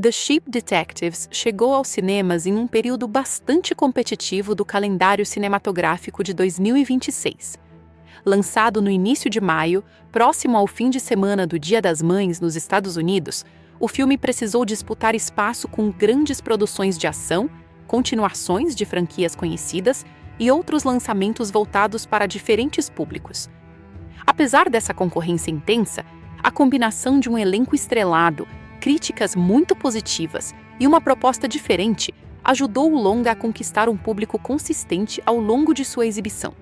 The Ship Detectives chegou aos cinemas em um período bastante competitivo do calendário cinematográfico de 2026. Lançado no início de maio, próximo ao fim de semana do Dia das Mães nos Estados Unidos, o filme precisou disputar espaço com grandes produções de ação, continuações de franquias conhecidas e outros lançamentos voltados para diferentes públicos. Apesar dessa concorrência intensa, a combinação de um elenco estrelado, críticas muito positivas e uma proposta diferente ajudou o longa a conquistar um público consistente ao longo de sua exibição.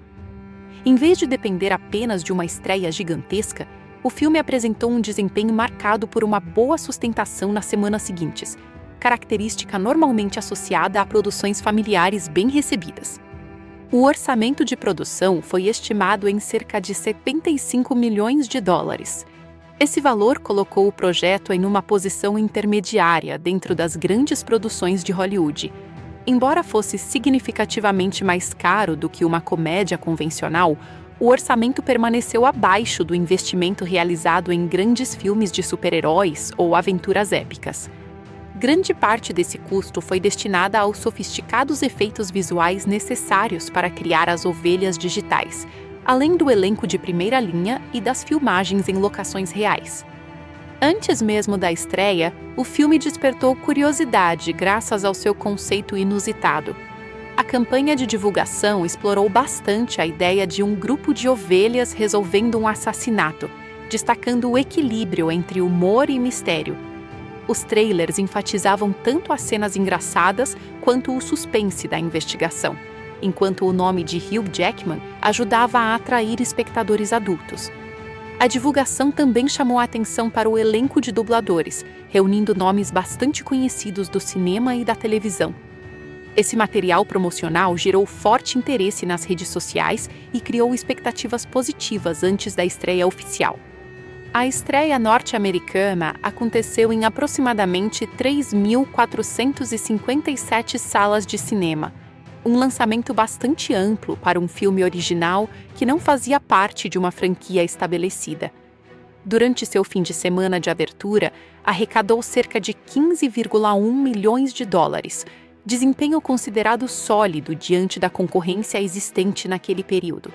Em vez de depender apenas de uma estreia gigantesca, o filme apresentou um desempenho marcado por uma boa sustentação nas semanas seguintes, característica normalmente associada a produções familiares bem recebidas. O orçamento de produção foi estimado em cerca de 75 milhões de dólares. Esse valor colocou o projeto em uma posição intermediária dentro das grandes produções de Hollywood. Embora fosse significativamente mais caro do que uma comédia convencional, o orçamento permaneceu abaixo do investimento realizado em grandes filmes de super-heróis ou aventuras épicas. Grande parte desse custo foi destinada aos sofisticados efeitos visuais necessários para criar as ovelhas digitais, além do elenco de primeira linha e das filmagens em locações reais. Antes mesmo da estreia, o filme despertou curiosidade graças ao seu conceito inusitado. A campanha de divulgação explorou bastante a ideia de um grupo de ovelhas resolvendo um assassinato, destacando o equilíbrio entre humor e mistério. Os trailers enfatizavam tanto as cenas engraçadas quanto o suspense da investigação, enquanto o nome de Hugh Jackman ajudava a atrair espectadores adultos. A divulgação também chamou a atenção para o elenco de dubladores, reunindo nomes bastante conhecidos do cinema e da televisão. Esse material promocional gerou forte interesse nas redes sociais e criou expectativas positivas antes da estreia oficial. A estreia norte-americana aconteceu em aproximadamente 3.457 salas de cinema, um lançamento bastante amplo para um filme original que não fazia parte de uma franquia estabelecida. Durante seu fim de semana de abertura, arrecadou cerca de 15,1 milhões de dólares, desempenho considerado sólido diante da concorrência existente naquele período.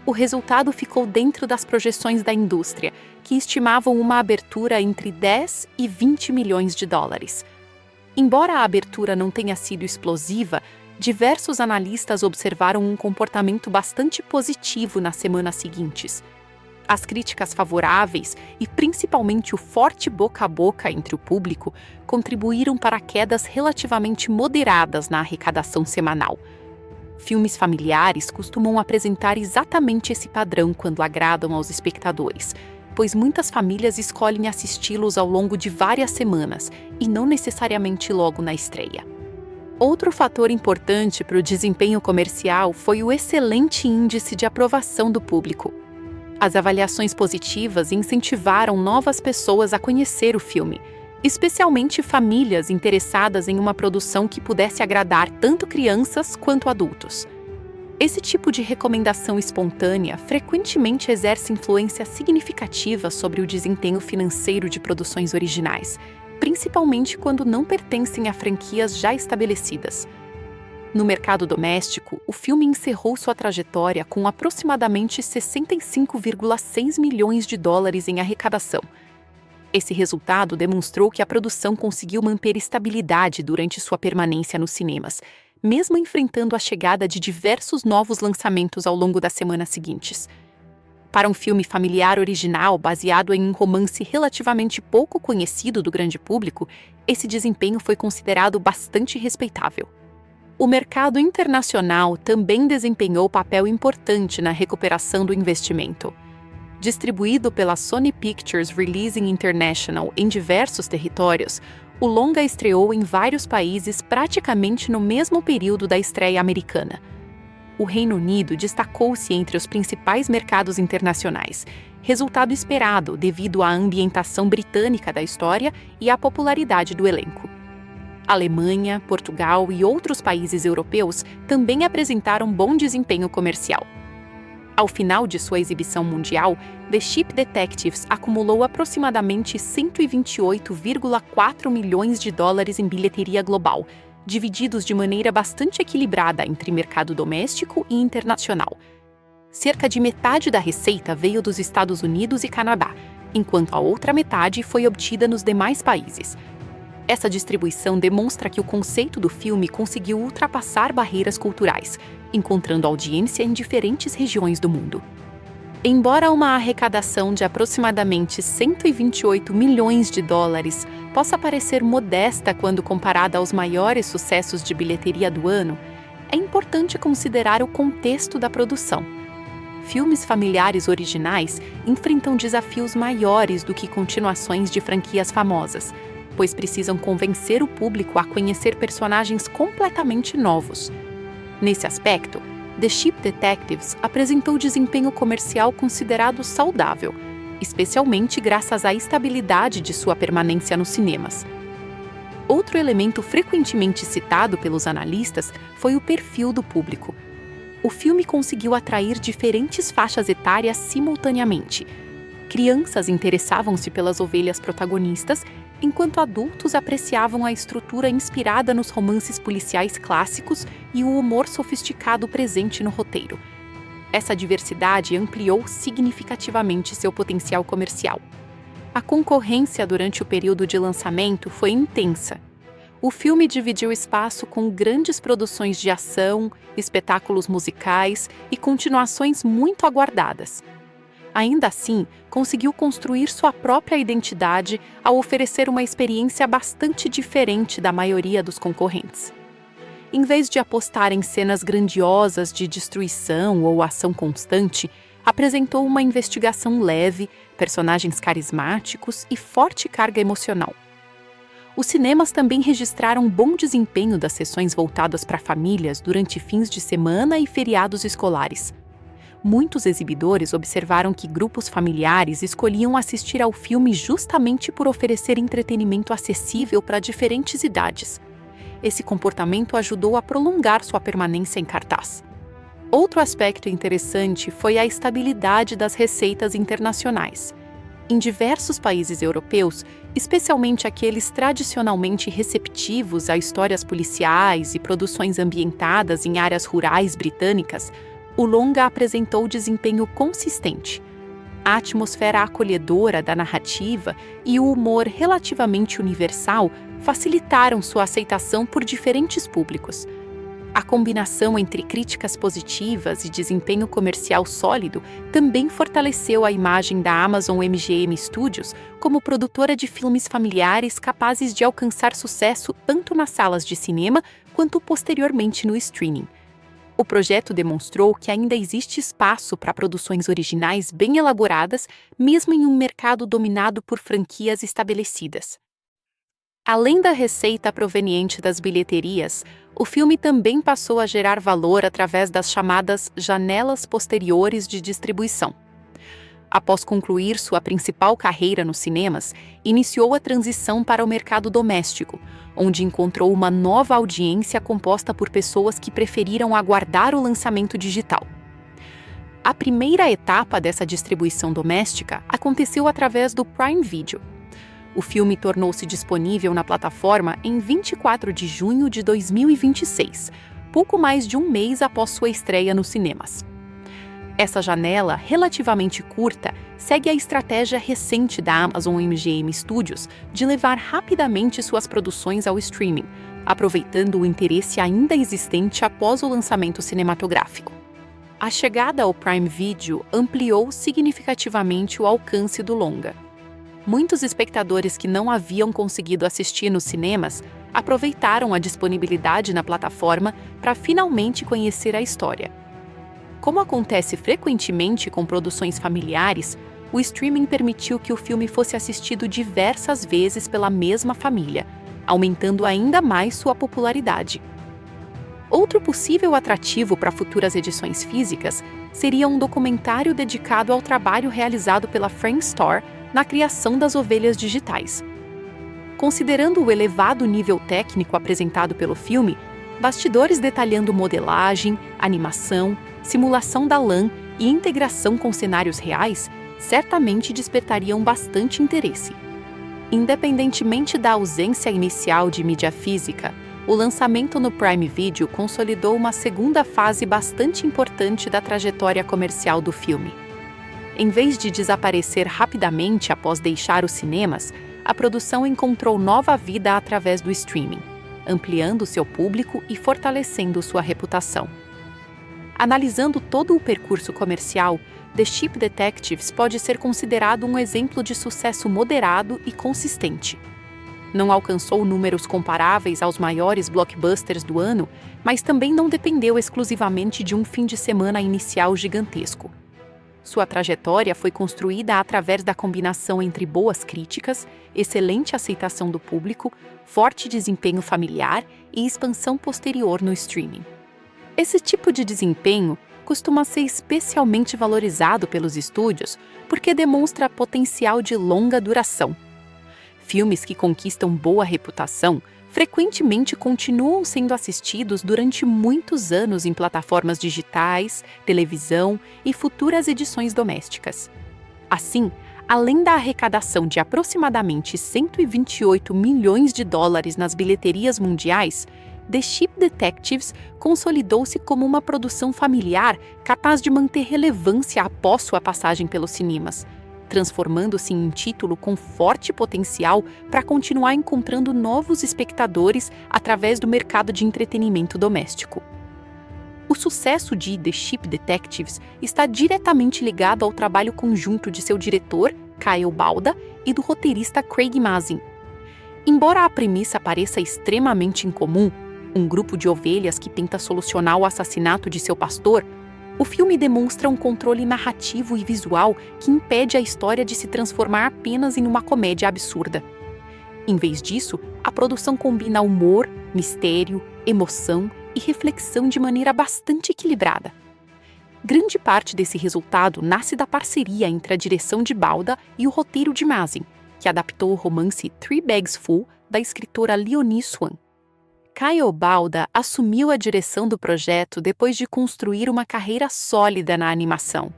O resultado ficou dentro das projeções da indústria, que estimavam uma abertura entre 10 e 20 milhões de dólares. Embora a abertura não tenha sido explosiva, diversos analistas observaram um comportamento bastante positivo nas semanas seguintes. As críticas favoráveis e principalmente o forte boca a boca entre o público contribuíram para quedas relativamente moderadas na arrecadação semanal. Filmes familiares costumam apresentar exatamente esse padrão quando agradam aos espectadores, pois muitas famílias escolhem assisti-los ao longo de várias semanas e não necessariamente logo na estreia. Outro fator importante para o desempenho comercial foi o excelente índice de aprovação do público. As avaliações positivas incentivaram novas pessoas a conhecer o filme, especialmente famílias interessadas em uma produção que pudesse agradar tanto crianças quanto adultos. Esse tipo de recomendação espontânea frequentemente exerce influência significativa sobre o desempenho financeiro de produções originais, principalmente quando não pertencem a franquias já estabelecidas. No mercado doméstico, o filme encerrou sua trajetória com aproximadamente 65,6 milhões de dólares em arrecadação. Esse resultado demonstrou que a produção conseguiu manter estabilidade durante sua permanência nos cinemas, mesmo enfrentando a chegada de diversos novos lançamentos ao longo das semanas seguintes. Para um filme familiar original baseado em um romance relativamente pouco conhecido do grande público, esse desempenho foi considerado bastante respeitável. O mercado internacional também desempenhou papel importante na recuperação do investimento. Distribuído pela Sony Pictures Releasing International em diversos territórios, o longa estreou em vários países praticamente no mesmo período da estreia americana. O Reino Unido destacou-se entre os principais mercados internacionais, resultado esperado devido à ambientação britânica da história e à popularidade do elenco. Alemanha, Portugal e outros países europeus também apresentaram bom desempenho comercial. Ao final de sua exibição mundial, The Ship Detectives acumulou aproximadamente 128,4 milhões de dólares em bilheteria global, divididos de maneira bastante equilibrada entre mercado doméstico e internacional. Cerca de metade da receita veio dos Estados Unidos e Canadá, enquanto a outra metade foi obtida nos demais países. Essa distribuição demonstra que o conceito do filme conseguiu ultrapassar barreiras culturais, encontrando audiência em diferentes regiões do mundo. Embora uma arrecadação de aproximadamente 128 milhões de dólares possa parecer modesta quando comparada aos maiores sucessos de bilheteria do ano, é importante considerar o contexto da produção. Filmes familiares originais enfrentam desafios maiores do que continuações de franquias famosas, pois precisam convencer o público a conhecer personagens completamente novos. Nesse aspecto, The Ship Detectives apresentou desempenho comercial considerado saudável, especialmente graças à estabilidade de sua permanência nos cinemas. Outro elemento frequentemente citado pelos analistas foi o perfil do público. O filme conseguiu atrair diferentes faixas etárias simultaneamente. Crianças interessavam-se pelas ovelhas protagonistas, enquanto adultos apreciavam a estrutura inspirada nos romances policiais clássicos e o humor sofisticado presente no roteiro. Essa diversidade ampliou significativamente seu potencial comercial. A concorrência durante o período de lançamento foi intensa. O filme dividiu espaço com grandes produções de ação, espetáculos musicais e continuações muito aguardadas. Ainda assim, conseguiu construir sua própria identidade ao oferecer uma experiência bastante diferente da maioria dos concorrentes. Em vez de apostar em cenas grandiosas de destruição ou ação constante, apresentou uma investigação leve, personagens carismáticos e forte carga emocional. Os cinemas também registraram bom desempenho das sessões voltadas para famílias durante fins de semana e feriados escolares. Muitos exibidores observaram que grupos familiares escolhiam assistir ao filme justamente por oferecer entretenimento acessível para diferentes idades. Esse comportamento ajudou a prolongar sua permanência em cartaz. Outro aspecto interessante foi a estabilidade das receitas internacionais. Em diversos países europeus, especialmente aqueles tradicionalmente receptivos a histórias policiais e produções ambientadas em áreas rurais britânicas, o longa apresentou desempenho consistente. A atmosfera acolhedora da narrativa e o humor relativamente universal facilitaram sua aceitação por diferentes públicos. A combinação entre críticas positivas e desempenho comercial sólido também fortaleceu a imagem da Amazon MGM Studios como produtora de filmes familiares capazes de alcançar sucesso tanto nas salas de cinema quanto posteriormente no streaming. O projeto demonstrou que ainda existe espaço para produções originais bem elaboradas, mesmo em um mercado dominado por franquias estabelecidas. Além da receita proveniente das bilheterias, o filme também passou a gerar valor através das chamadas janelas posteriores de distribuição. Após concluir sua principal carreira nos cinemas, iniciou a transição para o mercado doméstico, onde encontrou uma nova audiência composta por pessoas que preferiram aguardar o lançamento digital. A primeira etapa dessa distribuição doméstica aconteceu através do Prime Video. O filme tornou-se disponível na plataforma em 24 de junho de 2026, pouco mais de um mês após sua estreia nos cinemas. Essa janela, relativamente curta, segue a estratégia recente da Amazon MGM Studios de levar rapidamente suas produções ao streaming, aproveitando o interesse ainda existente após o lançamento cinematográfico. A chegada ao Prime Video ampliou significativamente o alcance do longa. Muitos espectadores que não haviam conseguido assistir nos cinemas aproveitaram a disponibilidade na plataforma para finalmente conhecer a história. Como acontece frequentemente com produções familiares, o streaming permitiu que o filme fosse assistido diversas vezes pela mesma família, aumentando ainda mais sua popularidade. Outro possível atrativo para futuras edições físicas seria um documentário dedicado ao trabalho realizado pela Framestore na criação das ovelhas digitais. Considerando o elevado nível técnico apresentado pelo filme, bastidores detalhando modelagem, animação, simulação da lã e integração com cenários reais certamente despertariam bastante interesse. Independentemente da ausência inicial de mídia física, o lançamento no Prime Video consolidou uma segunda fase bastante importante da trajetória comercial do filme. Em vez de desaparecer rapidamente após deixar os cinemas, a produção encontrou nova vida através do streaming, ampliando seu público e fortalecendo sua reputação. Analisando todo o percurso comercial, The Ship Detectives pode ser considerado um exemplo de sucesso moderado e consistente. Não alcançou números comparáveis aos maiores blockbusters do ano, mas também não dependeu exclusivamente de um fim de semana inicial gigantesco. Sua trajetória foi construída através da combinação entre boas críticas, excelente aceitação do público, forte desempenho familiar e expansão posterior no streaming. Esse tipo de desempenho costuma ser especialmente valorizado pelos estúdios porque demonstra potencial de longa duração. Filmes que conquistam boa reputação frequentemente continuam sendo assistidos durante muitos anos em plataformas digitais, televisão e futuras edições domésticas. Assim, além da arrecadação de aproximadamente 128 milhões de dólares nas bilheterias mundiais, The Ship Detectives consolidou-se como uma produção familiar capaz de manter relevância após sua passagem pelos cinemas, transformando-se em um título com forte potencial para continuar encontrando novos espectadores através do mercado de entretenimento doméstico. O sucesso de The Ship Detectives está diretamente ligado ao trabalho conjunto de seu diretor, Kyle Balda, e do roteirista Craig Mazin. Embora a premissa pareça extremamente incomum, um grupo de ovelhas que tenta solucionar o assassinato de seu pastor, o filme demonstra um controle narrativo e visual que impede a história de se transformar apenas em uma comédia absurda. Em vez disso, a produção combina humor, mistério, emoção e reflexão de maneira bastante equilibrada. Grande parte desse resultado nasce da parceria entre a direção de Balda e o roteiro de Mazin, que adaptou o romance Three Bags Full da escritora Leonie Swan. Kyle Balda assumiu a direção do projeto depois de construir uma carreira sólida na animação.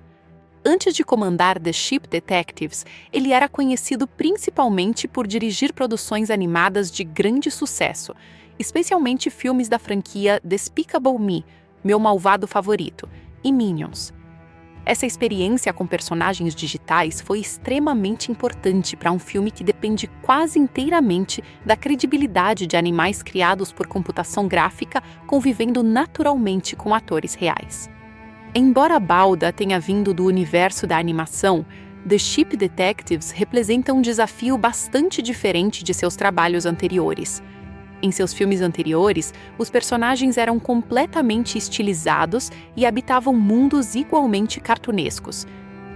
Antes de comandar The Ship Detectives, ele era conhecido principalmente por dirigir produções animadas de grande sucesso, especialmente filmes da franquia Despicable Me, Meu Malvado Favorito, e Minions. Essa experiência com personagens digitais foi extremamente importante para um filme que depende quase inteiramente da credibilidade de animais criados por computação gráfica convivendo naturalmente com atores reais. Embora Balda tenha vindo do universo da animação, The Ship Detectives representa um desafio bastante diferente de seus trabalhos anteriores. Em seus filmes anteriores, os personagens eram completamente estilizados e habitavam mundos igualmente cartunescos.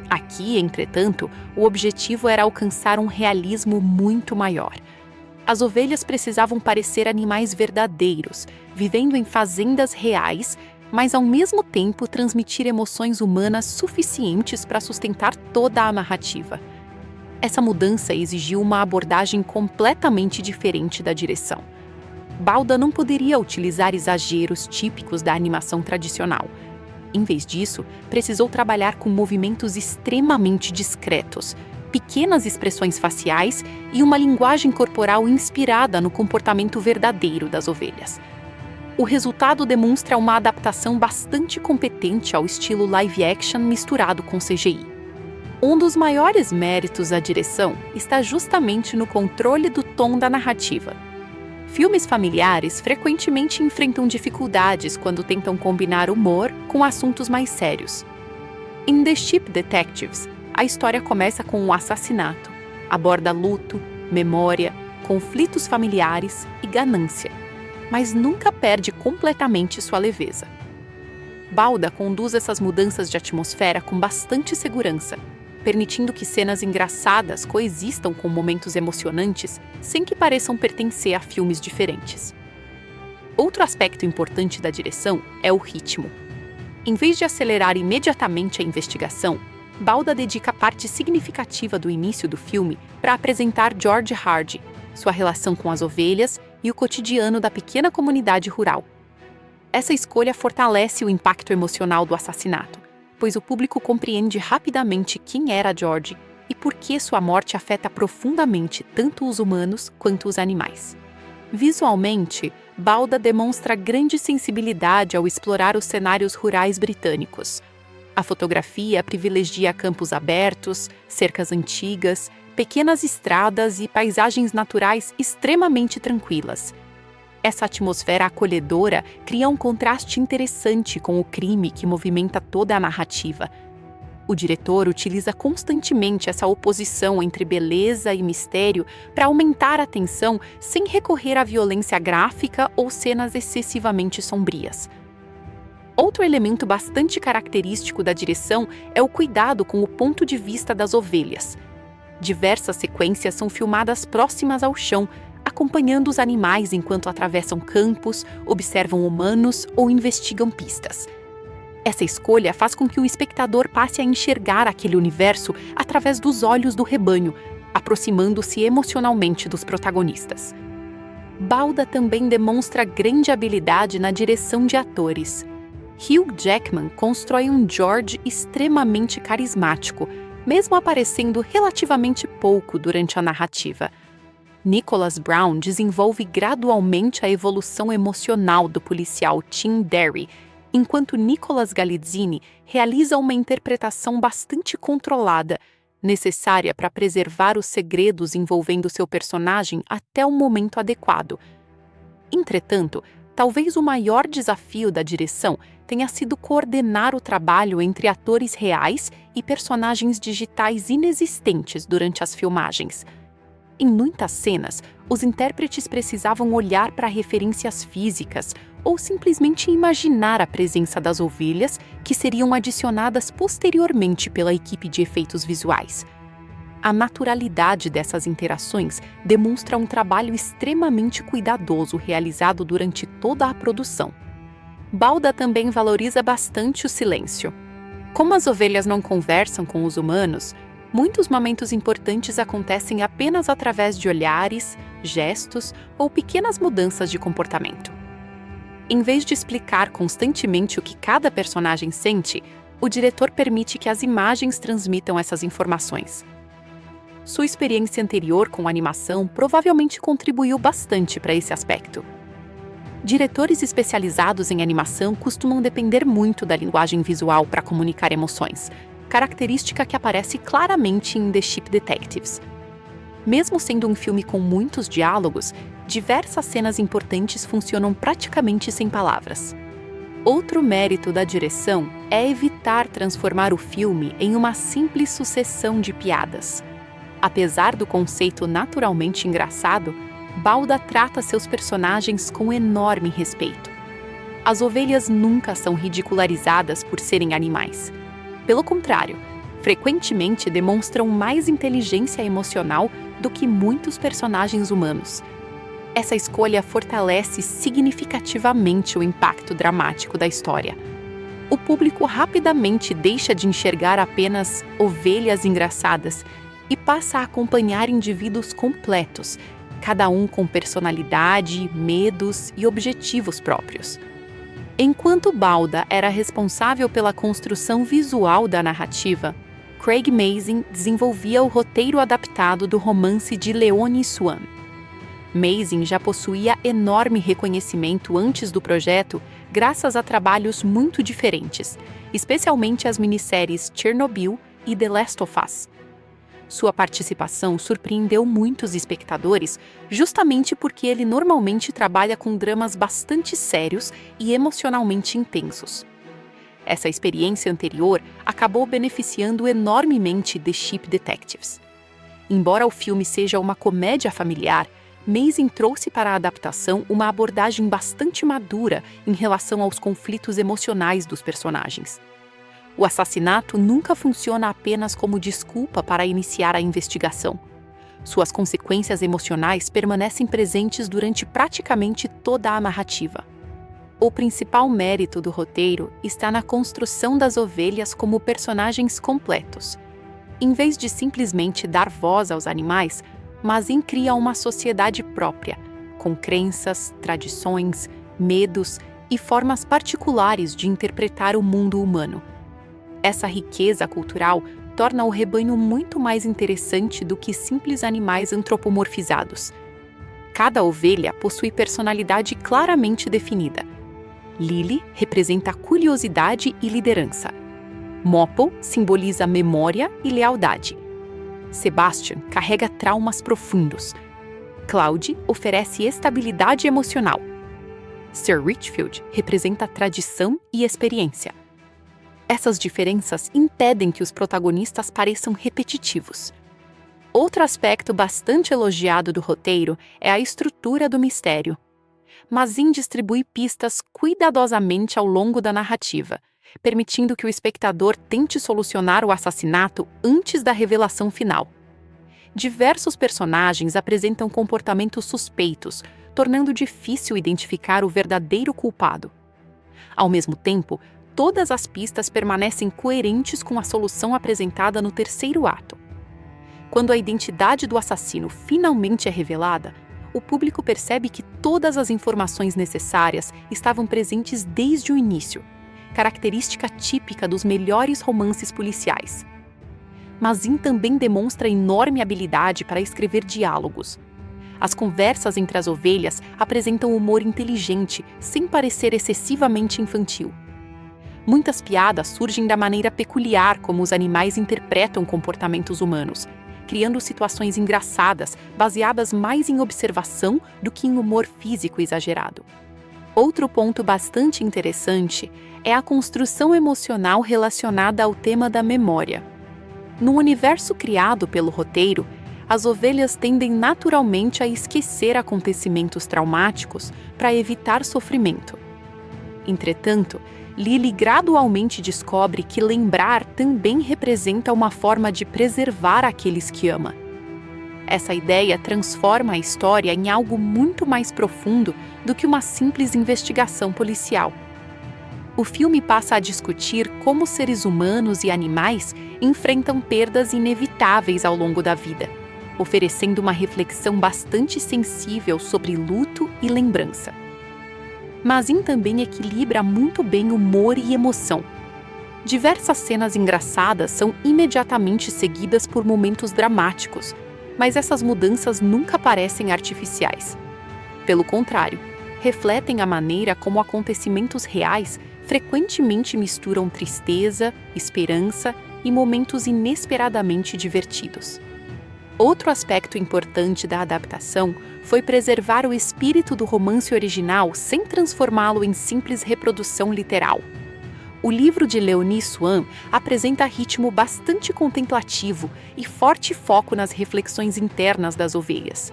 Aqui, entretanto, o objetivo era alcançar um realismo muito maior. As ovelhas precisavam parecer animais verdadeiros, vivendo em fazendas reais, mas ao mesmo tempo transmitir emoções humanas suficientes para sustentar toda a narrativa. Essa mudança exigiu uma abordagem completamente diferente da direção. Balda não poderia utilizar exageros típicos da animação tradicional. Em vez disso, precisou trabalhar com movimentos extremamente discretos, pequenas expressões faciais e uma linguagem corporal inspirada no comportamento verdadeiro das ovelhas. O resultado demonstra uma adaptação bastante competente ao estilo live action misturado com CGI. Um dos maiores méritos da direção está justamente no controle do tom da narrativa. Filmes familiares frequentemente enfrentam dificuldades quando tentam combinar humor com assuntos mais sérios. Em The Ship Detectives, a história começa com um assassinato, aborda luto, memória, conflitos familiares e ganância, mas nunca perde completamente sua leveza. Balda conduz essas mudanças de atmosfera com bastante segurança, permitindo que cenas engraçadas coexistam com momentos emocionantes sem que pareçam pertencer a filmes diferentes. Outro aspecto importante da direção é o ritmo. Em vez de acelerar imediatamente a investigação, Balda dedica parte significativa do início do filme para apresentar George Hardy, sua relação com as ovelhas e o cotidiano da pequena comunidade rural. Essa escolha fortalece o impacto emocional do assassinato, pois o público compreende rapidamente quem era George e por que sua morte afeta profundamente tanto os humanos quanto os animais. Visualmente, Balda demonstra grande sensibilidade ao explorar os cenários rurais britânicos. A fotografia privilegia campos abertos, cercas antigas, pequenas estradas e paisagens naturais extremamente tranquilas. Essa atmosfera acolhedora cria um contraste interessante com o crime que movimenta toda a narrativa. O diretor utiliza constantemente essa oposição entre beleza e mistério para aumentar a tensão sem recorrer à violência gráfica ou cenas excessivamente sombrias. Outro elemento bastante característico da direção é o cuidado com o ponto de vista das ovelhas. Diversas sequências são filmadas próximas ao chão, acompanhando os animais enquanto atravessam campos, observam humanos ou investigam pistas. Essa escolha faz com que o espectador passe a enxergar aquele universo através dos olhos do rebanho, aproximando-se emocionalmente dos protagonistas. Balda também demonstra grande habilidade na direção de atores. Hugh Jackman constrói um George extremamente carismático, mesmo aparecendo relativamente pouco durante a narrativa. Nicholas Brown desenvolve gradualmente a evolução emocional do policial Tim Derry, enquanto Nicholas Galitzine realiza uma interpretação bastante controlada, necessária para preservar os segredos envolvendo seu personagem até o momento adequado. Entretanto, talvez o maior desafio da direção tenha sido coordenar o trabalho entre atores reais e personagens digitais inexistentes durante as filmagens. Em muitas cenas, os intérpretes precisavam olhar para referências físicas ou simplesmente imaginar a presença das ovelhas que seriam adicionadas posteriormente pela equipe de efeitos visuais. A naturalidade dessas interações demonstra um trabalho extremamente cuidadoso realizado durante toda a produção. Balda também valoriza bastante o silêncio. Como as ovelhas não conversam com os humanos, muitos momentos importantes acontecem apenas através de olhares, gestos ou pequenas mudanças de comportamento. Em vez de explicar constantemente o que cada personagem sente, o diretor permite que as imagens transmitam essas informações. Sua experiência anterior com animação provavelmente contribuiu bastante para esse aspecto. Diretores especializados em animação costumam depender muito da linguagem visual para comunicar emoções, característica que aparece claramente em The Ship Detectives. Mesmo sendo um filme com muitos diálogos, diversas cenas importantes funcionam praticamente sem palavras. Outro mérito da direção é evitar transformar o filme em uma simples sucessão de piadas. Apesar do conceito naturalmente engraçado, Balda trata seus personagens com enorme respeito. As ovelhas nunca são ridicularizadas por serem animais. Pelo contrário, frequentemente demonstram mais inteligência emocional do que muitos personagens humanos. Essa escolha fortalece significativamente o impacto dramático da história. O público rapidamente deixa de enxergar apenas ovelhas engraçadas e passa a acompanhar indivíduos completos, cada um com personalidade, medos e objetivos próprios. Enquanto Balda era responsável pela construção visual da narrativa, Craig Mazin desenvolvia o roteiro adaptado do romance de Leone Swan. Mazin já possuía enorme reconhecimento antes do projeto, graças a trabalhos muito diferentes, especialmente as minisséries Chernobyl e The Last of Us. Sua participação surpreendeu muitos espectadores justamente porque ele normalmente trabalha com dramas bastante sérios e emocionalmente intensos. Essa experiência anterior acabou beneficiando enormemente The Ship Detectives. Embora o filme seja uma comédia familiar, Mazin trouxe para a adaptação uma abordagem bastante madura em relação aos conflitos emocionais dos personagens. O assassinato nunca funciona apenas como desculpa para iniciar a investigação. Suas consequências emocionais permanecem presentes durante praticamente toda a narrativa. O principal mérito do roteiro está na construção das ovelhas como personagens completos. Em vez de simplesmente dar voz aos animais, Mazin cria uma sociedade própria, com crenças, tradições, medos e formas particulares de interpretar o mundo humano. Essa riqueza cultural torna o rebanho muito mais interessante do que simples animais antropomorfizados. Cada ovelha possui personalidade claramente definida. Lily representa curiosidade e liderança. Mopple simboliza memória e lealdade. Sebastian carrega traumas profundos. Cloud oferece estabilidade emocional. Sir Richfield representa tradição e experiência. Essas diferenças impedem que os protagonistas pareçam repetitivos. Outro aspecto bastante elogiado do roteiro é a estrutura do mistério. Mazin distribui pistas cuidadosamente ao longo da narrativa, permitindo que o espectador tente solucionar o assassinato antes da revelação final. Diversos personagens apresentam comportamentos suspeitos, tornando difícil identificar o verdadeiro culpado. Ao mesmo tempo, todas as pistas permanecem coerentes com a solução apresentada no terceiro ato. Quando a identidade do assassino finalmente é revelada, o público percebe que todas as informações necessárias estavam presentes desde o início, característica típica dos melhores romances policiais. Mazin também demonstra enorme habilidade para escrever diálogos. As conversas entre as ovelhas apresentam humor inteligente, sem parecer excessivamente infantil. Muitas piadas surgem da maneira peculiar como os animais interpretam comportamentos humanos, criando situações engraçadas, baseadas mais em observação do que em humor físico exagerado. Outro ponto bastante interessante é a construção emocional relacionada ao tema da memória. No universo criado pelo roteiro, as ovelhas tendem naturalmente a esquecer acontecimentos traumáticos para evitar sofrimento. Entretanto, Lily gradualmente descobre que lembrar também representa uma forma de preservar aqueles que ama. Essa ideia transforma a história em algo muito mais profundo do que uma simples investigação policial. O filme passa a discutir como seres humanos e animais enfrentam perdas inevitáveis ao longo da vida, oferecendo uma reflexão bastante sensível sobre luto e lembrança. Mazin também equilibra muito bem humor e emoção. Diversas cenas engraçadas são imediatamente seguidas por momentos dramáticos, mas essas mudanças nunca parecem artificiais. Pelo contrário, refletem a maneira como acontecimentos reais frequentemente misturam tristeza, esperança e momentos inesperadamente divertidos. Outro aspecto importante da adaptação foi preservar o espírito do romance original sem transformá-lo em simples reprodução literal. O livro de Leonie Swan apresenta ritmo bastante contemplativo e forte foco nas reflexões internas das ovelhas.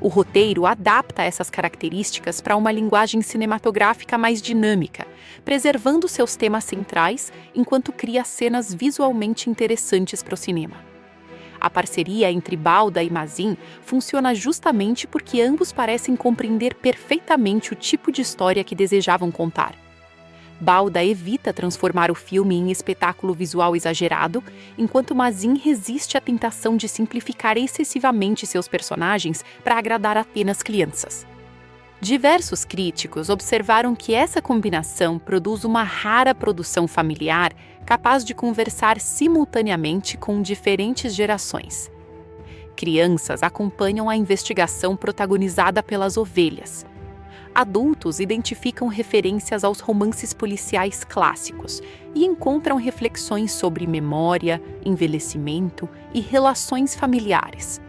O roteiro adapta essas características para uma linguagem cinematográfica mais dinâmica, preservando seus temas centrais enquanto cria cenas visualmente interessantes para o cinema. A parceria entre Balda e Mazin funciona justamente porque ambos parecem compreender perfeitamente o tipo de história que desejavam contar. Balda evita transformar o filme em espetáculo visual exagerado, enquanto Mazin resiste à tentação de simplificar excessivamente seus personagens para agradar apenas crianças. Diversos críticos observaram que essa combinação produz uma rara produção familiar capaz de conversar simultaneamente com diferentes gerações. Crianças acompanham a investigação protagonizada pelas ovelhas. Adultos identificam referências aos romances policiais clássicos e encontram reflexões sobre memória, envelhecimento e relações familiares.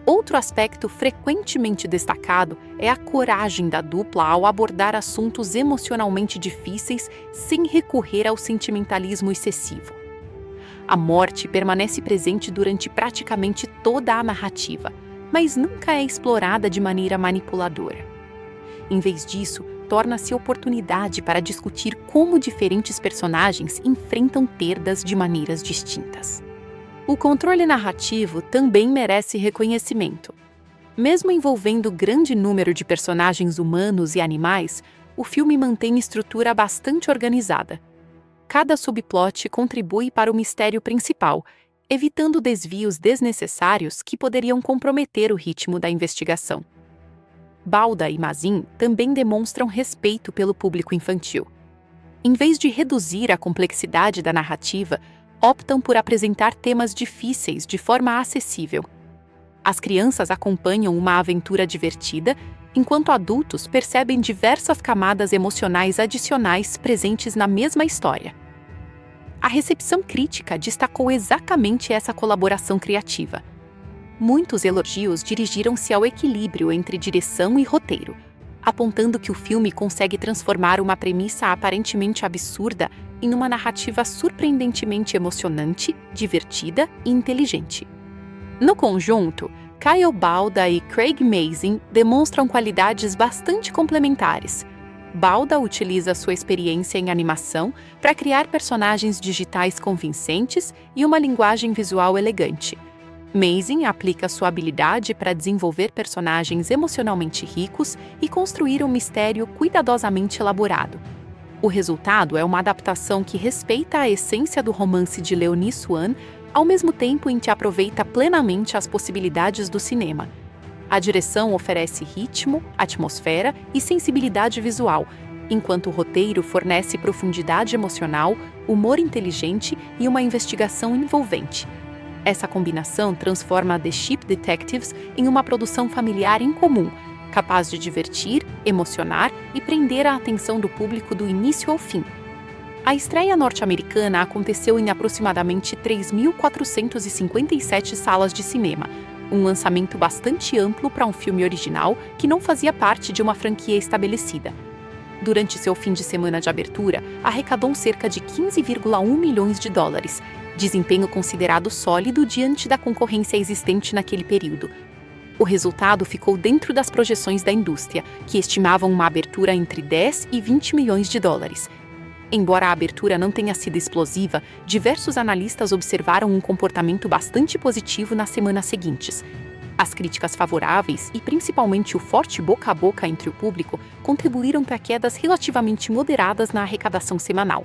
Outro aspecto frequentemente destacado é a coragem da dupla ao abordar assuntos emocionalmente difíceis sem recorrer ao sentimentalismo excessivo. A morte permanece presente durante praticamente toda a narrativa, mas nunca é explorada de maneira manipuladora. Em vez disso, torna-se oportunidade para discutir como diferentes personagens enfrentam perdas de maneiras distintas. O controle narrativo também merece reconhecimento. Mesmo envolvendo grande número de personagens humanos e animais, o filme mantém estrutura bastante organizada. Cada subplot contribui para o mistério principal, evitando desvios desnecessários que poderiam comprometer o ritmo da investigação. Balda e Mazin também demonstram respeito pelo público infantil. Em vez de reduzir a complexidade da narrativa, optam por apresentar temas difíceis de forma acessível. As crianças acompanham uma aventura divertida, enquanto adultos percebem diversas camadas emocionais adicionais presentes na mesma história. A recepção crítica destacou exatamente essa colaboração criativa. Muitos elogios dirigiram-se ao equilíbrio entre direção e roteiro, apontando que o filme consegue transformar uma premissa aparentemente absurda em uma narrativa surpreendentemente emocionante, divertida e inteligente. No conjunto, Kyle Balda e Craig Mazin demonstram qualidades bastante complementares. Balda utiliza sua experiência em animação para criar personagens digitais convincentes e uma linguagem visual elegante. Mazin aplica sua habilidade para desenvolver personagens emocionalmente ricos e construir um mistério cuidadosamente elaborado. O resultado é uma adaptação que respeita a essência do romance de Leonie Swan, ao mesmo tempo em que aproveita plenamente as possibilidades do cinema. A direção oferece ritmo, atmosfera e sensibilidade visual, enquanto o roteiro fornece profundidade emocional, humor inteligente e uma investigação envolvente. Essa combinação transforma The Ship Detectives em uma produção familiar incomum, capaz de divertir, emocionar e prender a atenção do público do início ao fim. A estreia norte-americana aconteceu em aproximadamente 3.457 salas de cinema, um lançamento bastante amplo para um filme original que não fazia parte de uma franquia estabelecida. Durante seu fim de semana de abertura, arrecadou cerca de 15,1 milhões de dólares, desempenho considerado sólido diante da concorrência existente naquele período. O resultado ficou dentro das projeções da indústria, que estimavam uma abertura entre 10 e 20 milhões de dólares. Embora a abertura não tenha sido explosiva, diversos analistas observaram um comportamento bastante positivo nas semanas seguintes. As críticas favoráveis e principalmente o forte boca a boca entre o público contribuíram para quedas relativamente moderadas na arrecadação semanal.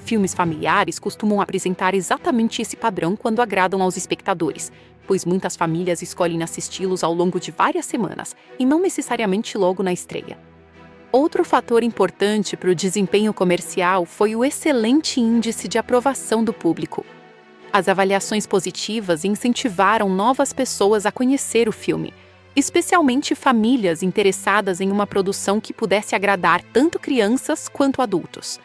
Filmes familiares costumam apresentar exatamente esse padrão quando agradam aos espectadores, pois muitas famílias escolhem assisti-los ao longo de várias semanas, e não necessariamente logo na estreia. Outro fator importante para o desempenho comercial foi o excelente índice de aprovação do público. As avaliações positivas incentivaram novas pessoas a conhecer o filme, especialmente famílias interessadas em uma produção que pudesse agradar tanto crianças quanto adultos.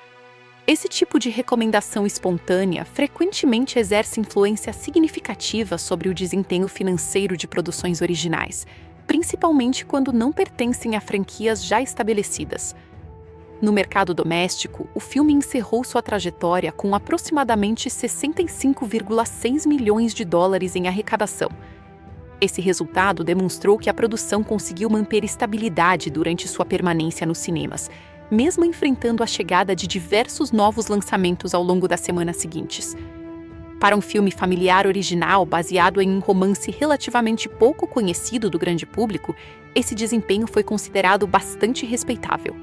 Esse tipo de recomendação espontânea frequentemente exerce influência significativa sobre o desempenho financeiro de produções originais, principalmente quando não pertencem a franquias já estabelecidas. No mercado doméstico, o filme encerrou sua trajetória com aproximadamente 65,6 milhões de dólares em arrecadação. Esse resultado demonstrou que a produção conseguiu manter estabilidade durante sua permanência nos cinemas, mesmo enfrentando a chegada de diversos novos lançamentos ao longo das semanas seguintes. Para um filme familiar original baseado em um romance relativamente pouco conhecido do grande público, esse desempenho foi considerado bastante respeitável.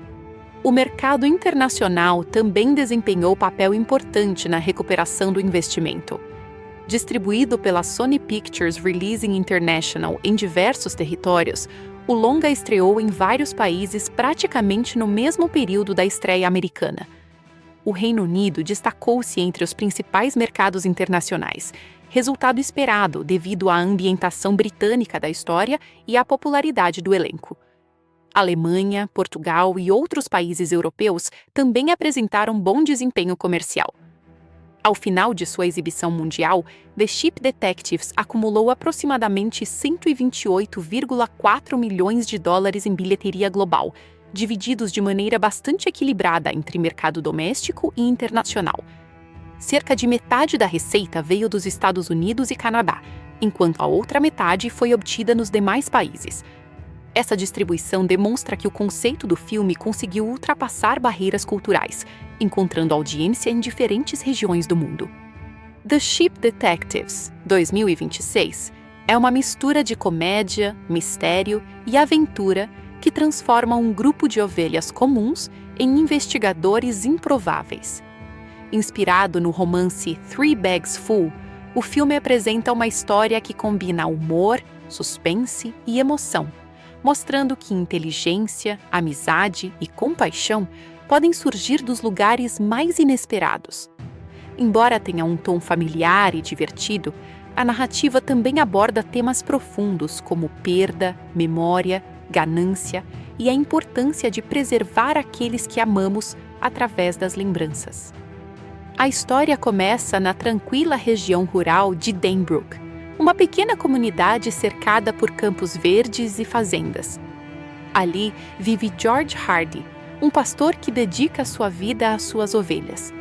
O mercado internacional também desempenhou papel importante na recuperação do investimento. Distribuído pela Sony Pictures Releasing International em diversos territórios, o longa estreou em vários países praticamente no mesmo período da estreia americana. O Reino Unido destacou-se entre os principais mercados internacionais, resultado esperado devido à ambientação britânica da história e à popularidade do elenco. Alemanha, Portugal e outros países europeus também apresentaram bom desempenho comercial. Ao final de sua exibição mundial, The Ship Detectives acumulou aproximadamente 128,4 milhões de dólares em bilheteria global, divididos de maneira bastante equilibrada entre mercado doméstico e internacional. Cerca de metade da receita veio dos Estados Unidos e Canadá, enquanto a outra metade foi obtida nos demais países. Essa distribuição demonstra que o conceito do filme conseguiu ultrapassar barreiras culturais, encontrando audiência em diferentes regiões do mundo. The Ship Detectives, 2026, é uma mistura de comédia, mistério e aventura que transforma um grupo de ovelhas comuns em investigadores improváveis. Inspirado no romance Three Bags Full, o filme apresenta uma história que combina humor, suspense e emoção, mostrando que inteligência, amizade e compaixão podem surgir dos lugares mais inesperados. Embora tenha um tom familiar e divertido, a narrativa também aborda temas profundos como perda, memória, ganância e a importância de preservar aqueles que amamos através das lembranças. A história começa na tranquila região rural de Denbrook, uma pequena comunidade cercada por campos verdes e fazendas. Ali vive George Hardy, um pastor que dedica sua vida às suas ovelhas.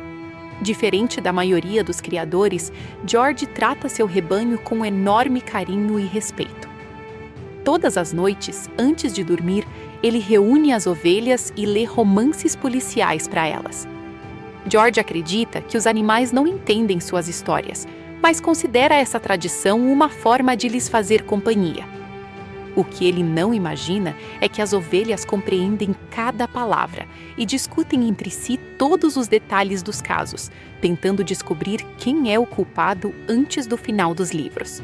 Diferente da maioria dos criadores, George trata seu rebanho com enorme carinho e respeito. Todas as noites, antes de dormir, ele reúne as ovelhas e lê romances policiais para elas. George acredita que os animais não entendem suas histórias, mas considera essa tradição uma forma de lhes fazer companhia. O que ele não imagina é que as ovelhas compreendem cada palavra e discutem entre si todos os detalhes dos casos, tentando descobrir quem é o culpado antes do final dos livros.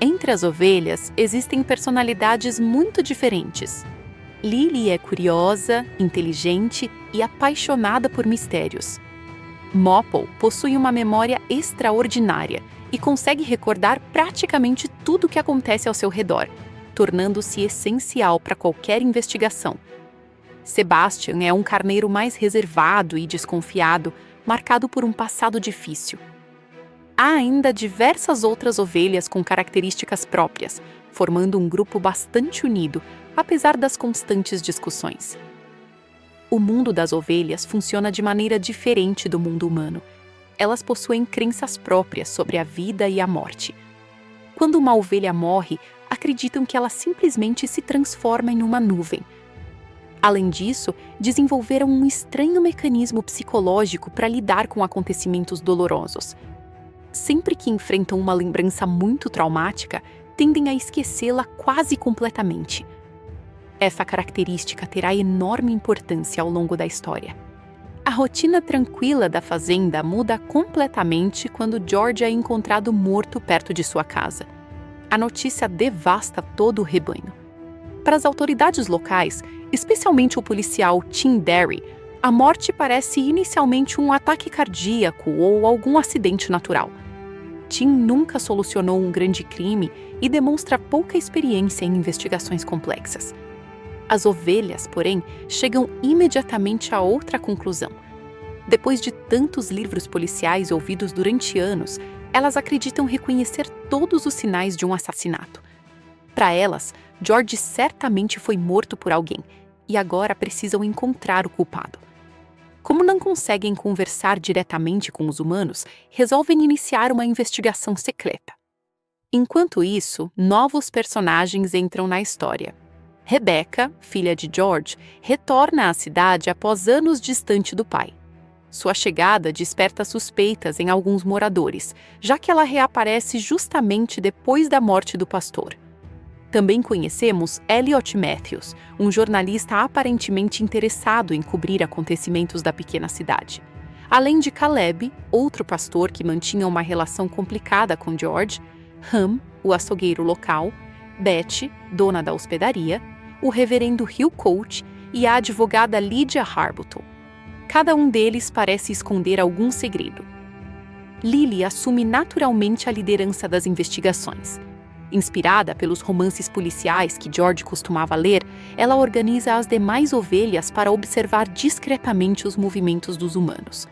Entre as ovelhas existem personalidades muito diferentes. Lily é curiosa, inteligente e apaixonada por mistérios. Mopple possui uma memória extraordinária e consegue recordar praticamente tudo o que acontece ao seu redor, tornando-se essencial para qualquer investigação. Sebastian é um carneiro mais reservado e desconfiado, marcado por um passado difícil. Há ainda diversas outras ovelhas com características próprias, formando um grupo bastante unido, apesar das constantes discussões. O mundo das ovelhas funciona de maneira diferente do mundo humano. Elas possuem crenças próprias sobre a vida e a morte. Quando uma ovelha morre, acreditam que ela simplesmente se transforma em uma nuvem. Além disso, desenvolveram um estranho mecanismo psicológico para lidar com acontecimentos dolorosos. Sempre que enfrentam uma lembrança muito traumática, tendem a esquecê-la quase completamente. Essa característica terá enorme importância ao longo da história. A rotina tranquila da fazenda muda completamente quando George é encontrado morto perto de sua casa. A notícia devasta todo o rebanho. Para as autoridades locais, especialmente o policial Tim Derry, a morte parece inicialmente um ataque cardíaco ou algum acidente natural. Tim nunca solucionou um grande crime e demonstra pouca experiência em investigações complexas. As ovelhas, porém, chegam imediatamente a outra conclusão. Depois de tantos livros policiais ouvidos durante anos, elas acreditam reconhecer todos os sinais de um assassinato. Para elas, George certamente foi morto por alguém e agora precisam encontrar o culpado. Como não conseguem conversar diretamente com os humanos, resolvem iniciar uma investigação secreta. Enquanto isso, novos personagens entram na história. Rebecca, filha de George, retorna à cidade após anos distante do pai. Sua chegada desperta suspeitas em alguns moradores, já que ela reaparece justamente depois da morte do pastor. Também conhecemos Elliot Matthews, um jornalista aparentemente interessado em cobrir acontecimentos da pequena cidade. Além de Caleb, outro pastor que mantinha uma relação complicada com George, Ham, o açougueiro local, Beth, dona da hospedaria, o reverendo Hugh Coach e a advogada Lydia Harbutton. Cada um deles parece esconder algum segredo. Lily assume naturalmente a liderança das investigações. Inspirada pelos romances policiais que George costumava ler, ela organiza as demais ovelhas para observar discretamente os movimentos dos humanos.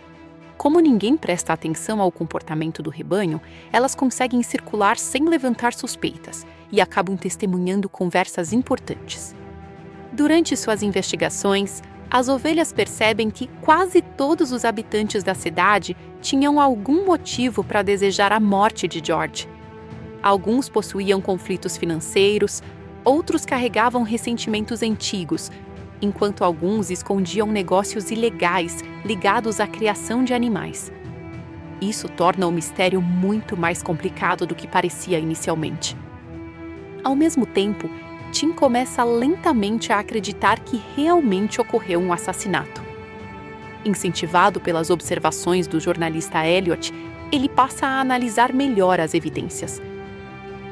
Como ninguém presta atenção ao comportamento do rebanho, elas conseguem circular sem levantar suspeitas e acabam testemunhando conversas importantes. Durante suas investigações, as ovelhas percebem que quase todos os habitantes da cidade tinham algum motivo para desejar a morte de George. Alguns possuíam conflitos financeiros, outros carregavam ressentimentos antigos, enquanto alguns escondiam negócios ilegais ligados à criação de animais. Isso torna o mistério muito mais complicado do que parecia inicialmente. Ao mesmo tempo, Tim começa lentamente a acreditar que realmente ocorreu um assassinato. Incentivado pelas observações do jornalista Elliot, ele passa a analisar melhor as evidências.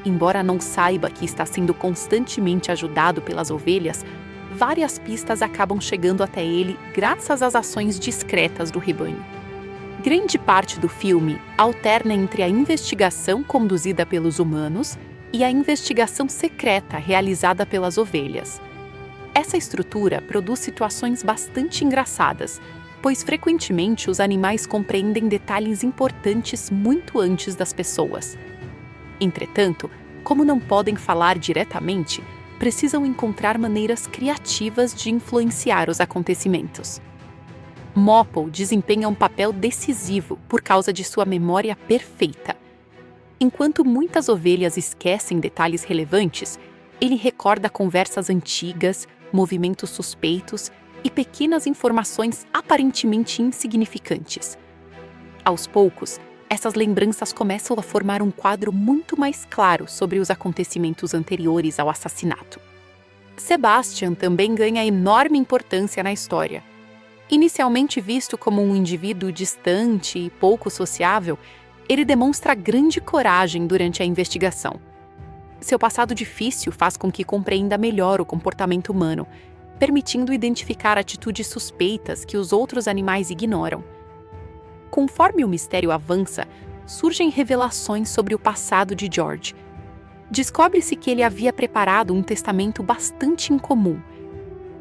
Embora não saiba que está sendo constantemente ajudado pelas ovelhas, várias pistas acabam chegando até ele graças às ações discretas do rebanho. Grande parte do filme alterna entre a investigação conduzida pelos humanos e a investigação secreta realizada pelas ovelhas. Essa estrutura produz situações bastante engraçadas, pois frequentemente os animais compreendem detalhes importantes muito antes das pessoas. Entretanto, como não podem falar diretamente, precisam encontrar maneiras criativas de influenciar os acontecimentos. Mopple desempenha um papel decisivo por causa de sua memória perfeita. Enquanto muitas ovelhas esquecem detalhes relevantes, ele recorda conversas antigas, movimentos suspeitos e pequenas informações aparentemente insignificantes. Aos poucos, essas lembranças começam a formar um quadro muito mais claro sobre os acontecimentos anteriores ao assassinato. Sebastian também ganha enorme importância na história. Inicialmente visto como um indivíduo distante e pouco sociável, ele demonstra grande coragem durante a investigação. Seu passado difícil faz com que compreenda melhor o comportamento humano, permitindo identificar atitudes suspeitas que os outros animais ignoram. Conforme o mistério avança, surgem revelações sobre o passado de George. Descobre-se que ele havia preparado um testamento bastante incomum.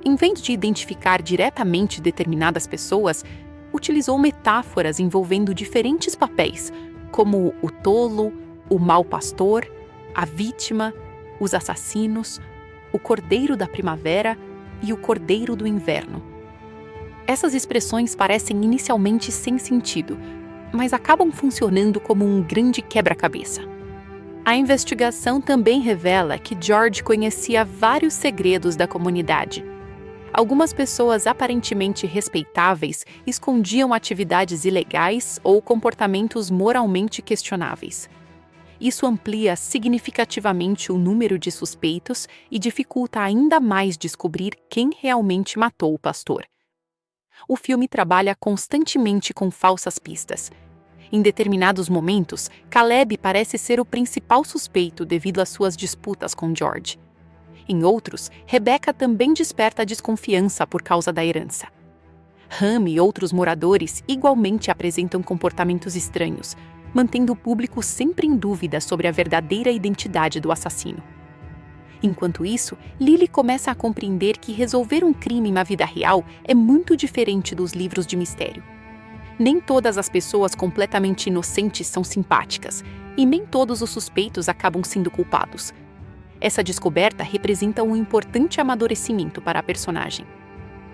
Em vez de identificar diretamente determinadas pessoas, utilizou metáforas envolvendo diferentes papéis, como o tolo, o mau pastor, a vítima, os assassinos, o cordeiro da primavera e o cordeiro do inverno. Essas expressões parecem inicialmente sem sentido, mas acabam funcionando como um grande quebra-cabeça. A investigação também revela que George conhecia vários segredos da comunidade. Algumas pessoas aparentemente respeitáveis escondiam atividades ilegais ou comportamentos moralmente questionáveis. Isso amplia significativamente o número de suspeitos e dificulta ainda mais descobrir quem realmente matou o pastor. O filme trabalha constantemente com falsas pistas. Em determinados momentos, Caleb parece ser o principal suspeito devido às suas disputas com George. Em outros, Rebecca também desperta desconfiança por causa da herança. Ham e outros moradores igualmente apresentam comportamentos estranhos, mantendo o público sempre em dúvida sobre a verdadeira identidade do assassino. Enquanto isso, Lily começa a compreender que resolver um crime na vida real é muito diferente dos livros de mistério. Nem todas as pessoas completamente inocentes são simpáticas, e nem todos os suspeitos acabam sendo culpados. Essa descoberta representa um importante amadurecimento para a personagem.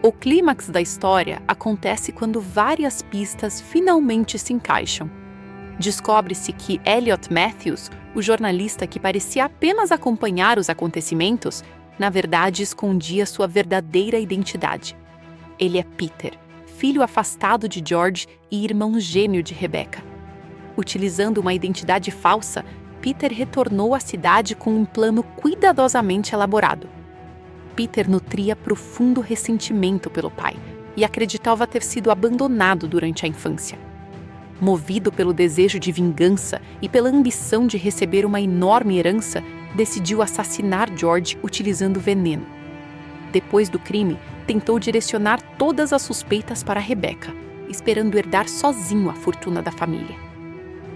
O clímax da história acontece quando várias pistas finalmente se encaixam. Descobre-se que Elliot Matthews, o jornalista que parecia apenas acompanhar os acontecimentos, na verdade escondia sua verdadeira identidade. Ele é Peter, filho afastado de George e irmão gêmeo de Rebecca. Utilizando uma identidade falsa, Peter retornou à cidade com um plano cuidadosamente elaborado. Peter nutria profundo ressentimento pelo pai e acreditava ter sido abandonado durante a infância. Movido pelo desejo de vingança e pela ambição de receber uma enorme herança, decidiu assassinar George utilizando veneno. Depois do crime, tentou direcionar todas as suspeitas para Rebecca, esperando herdar sozinho a fortuna da família.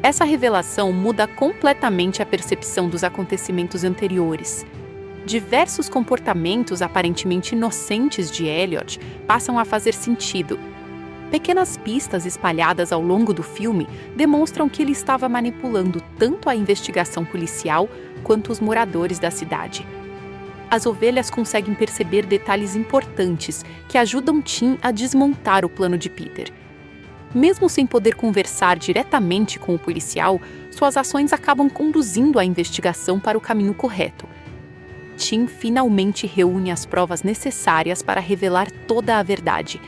Essa revelação muda completamente a percepção dos acontecimentos anteriores. Diversos comportamentos aparentemente inocentes de Elliot passam a fazer sentido. Pequenas pistas espalhadas ao longo do filme demonstram que ele estava manipulando tanto a investigação policial quanto os moradores da cidade. As ovelhas conseguem perceber detalhes importantes que ajudam Tim a desmontar o plano de Peter. Mesmo sem poder conversar diretamente com o policial, suas ações acabam conduzindo a investigação para o caminho correto. Tim finalmente reúne as provas necessárias para revelar toda a verdade.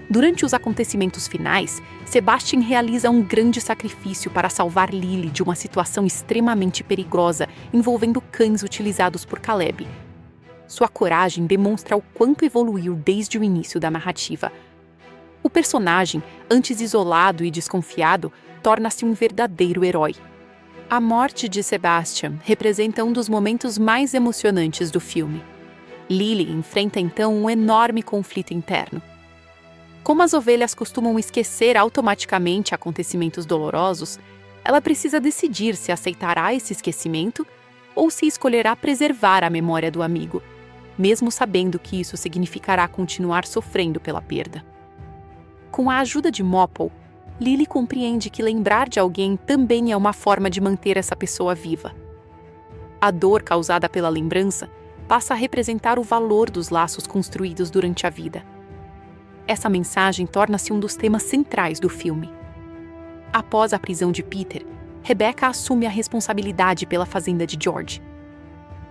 Durante os acontecimentos finais, Sebastian realiza um grande sacrifício para salvar Lily de uma situação extremamente perigosa envolvendo cães utilizados por Caleb. Sua coragem demonstra o quanto evoluiu desde o início da narrativa. O personagem, antes isolado e desconfiado, torna-se um verdadeiro herói. A morte de Sebastian representa um dos momentos mais emocionantes do filme. Lily enfrenta então um enorme conflito interno. Como as ovelhas costumam esquecer automaticamente acontecimentos dolorosos, ela precisa decidir se aceitará esse esquecimento ou se escolherá preservar a memória do amigo, mesmo sabendo que isso significará continuar sofrendo pela perda. Com a ajuda de Mopple, Lily compreende que lembrar de alguém também é uma forma de manter essa pessoa viva. A dor causada pela lembrança passa a representar o valor dos laços construídos durante a vida. Essa mensagem torna-se um dos temas centrais do filme. Após a prisão de Peter, Rebecca assume a responsabilidade pela fazenda de George.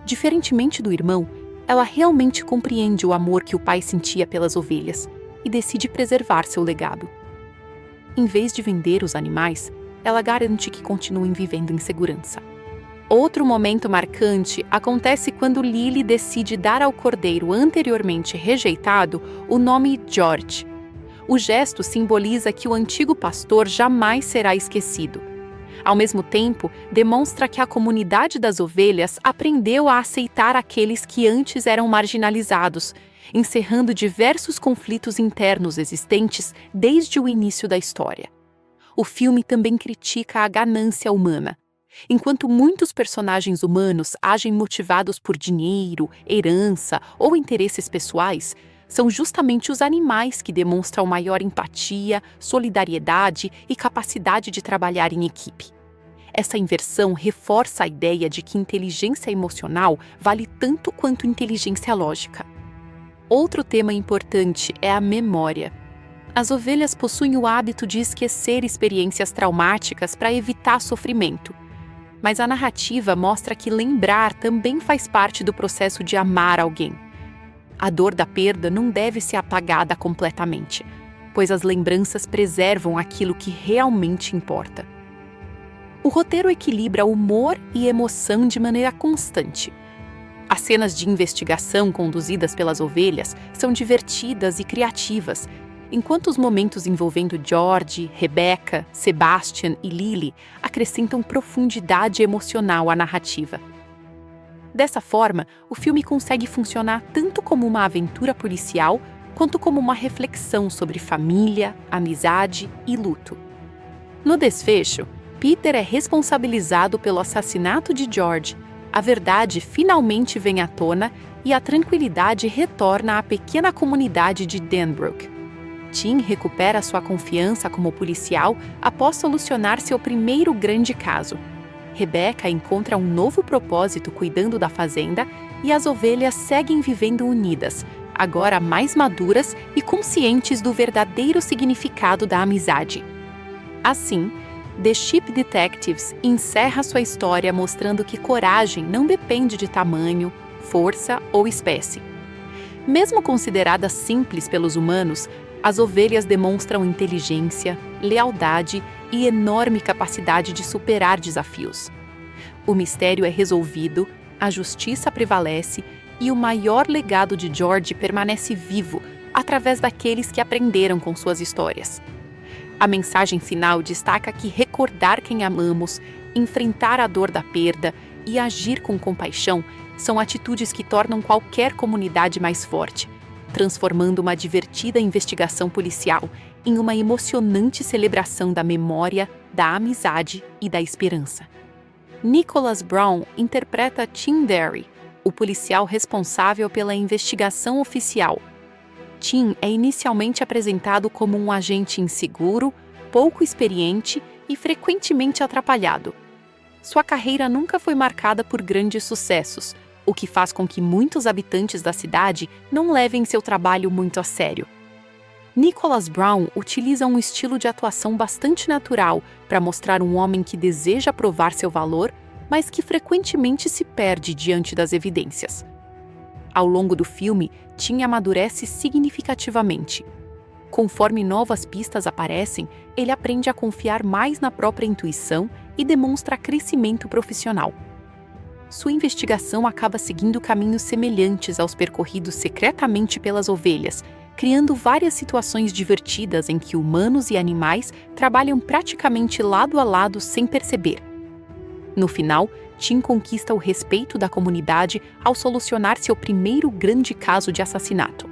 Diferentemente do irmão, ela realmente compreende o amor que o pai sentia pelas ovelhas e decide preservar seu legado. Em vez de vender os animais, ela garante que continuem vivendo em segurança. Outro momento marcante acontece quando Lily decide dar ao cordeiro anteriormente rejeitado o nome George. O gesto simboliza que o antigo pastor jamais será esquecido. Ao mesmo tempo, demonstra que a comunidade das ovelhas aprendeu a aceitar aqueles que antes eram marginalizados, encerrando diversos conflitos internos existentes desde o início da história. O filme também critica a ganância humana. Enquanto muitos personagens humanos agem motivados por dinheiro, herança ou interesses pessoais, são justamente os animais que demonstram maior empatia, solidariedade e capacidade de trabalhar em equipe. Essa inversão reforça a ideia de que inteligência emocional vale tanto quanto inteligência lógica. Outro tema importante é a memória. As ovelhas possuem o hábito de esquecer experiências traumáticas para evitar sofrimento. Mas a narrativa mostra que lembrar também faz parte do processo de amar alguém. A dor da perda não deve ser apagada completamente, pois as lembranças preservam aquilo que realmente importa. O roteiro equilibra humor e emoção de maneira constante. As cenas de investigação conduzidas pelas ovelhas são divertidas e criativas, enquanto os momentos envolvendo George, Rebecca, Sebastian e Lily acrescentam profundidade emocional à narrativa. Dessa forma, o filme consegue funcionar tanto como uma aventura policial, quanto como uma reflexão sobre família, amizade e luto. No desfecho, Peter é responsabilizado pelo assassinato de George, a verdade finalmente vem à tona e a tranquilidade retorna à pequena comunidade de Denbrook. Tim recupera sua confiança como policial após solucionar seu primeiro grande caso. Rebecca encontra um novo propósito cuidando da fazenda e as ovelhas seguem vivendo unidas, agora mais maduras e conscientes do verdadeiro significado da amizade. Assim, The Sheep Detectives encerra sua história mostrando que coragem não depende de tamanho, força ou espécie. Mesmo consideradas simples pelos humanos, as ovelhas demonstram inteligência, lealdade e enorme capacidade de superar desafios. O mistério é resolvido, a justiça prevalece e o maior legado de George permanece vivo através daqueles que aprenderam com suas histórias. A mensagem final destaca que recordar quem amamos, enfrentar a dor da perda e agir com compaixão são atitudes que tornam qualquer comunidade mais forte, transformando uma divertida investigação policial em uma emocionante celebração da memória, da amizade e da esperança. Nicholas Braun interpreta Tim Derry, o policial responsável pela investigação oficial. Tim é inicialmente apresentado como um agente inseguro, pouco experiente e frequentemente atrapalhado. Sua carreira nunca foi marcada por grandes sucessos, o que faz com que muitos habitantes da cidade não levem seu trabalho muito a sério. Nicholas Braun utiliza um estilo de atuação bastante natural para mostrar um homem que deseja provar seu valor, mas que frequentemente se perde diante das evidências. Ao longo do filme, Tim amadurece significativamente. Conforme novas pistas aparecem, ele aprende a confiar mais na própria intuição e demonstra crescimento profissional. Sua investigação acaba seguindo caminhos semelhantes aos percorridos secretamente pelas ovelhas, criando várias situações divertidas em que humanos e animais trabalham praticamente lado a lado sem perceber. No final, Tim conquista o respeito da comunidade ao solucionar seu primeiro grande caso de assassinato.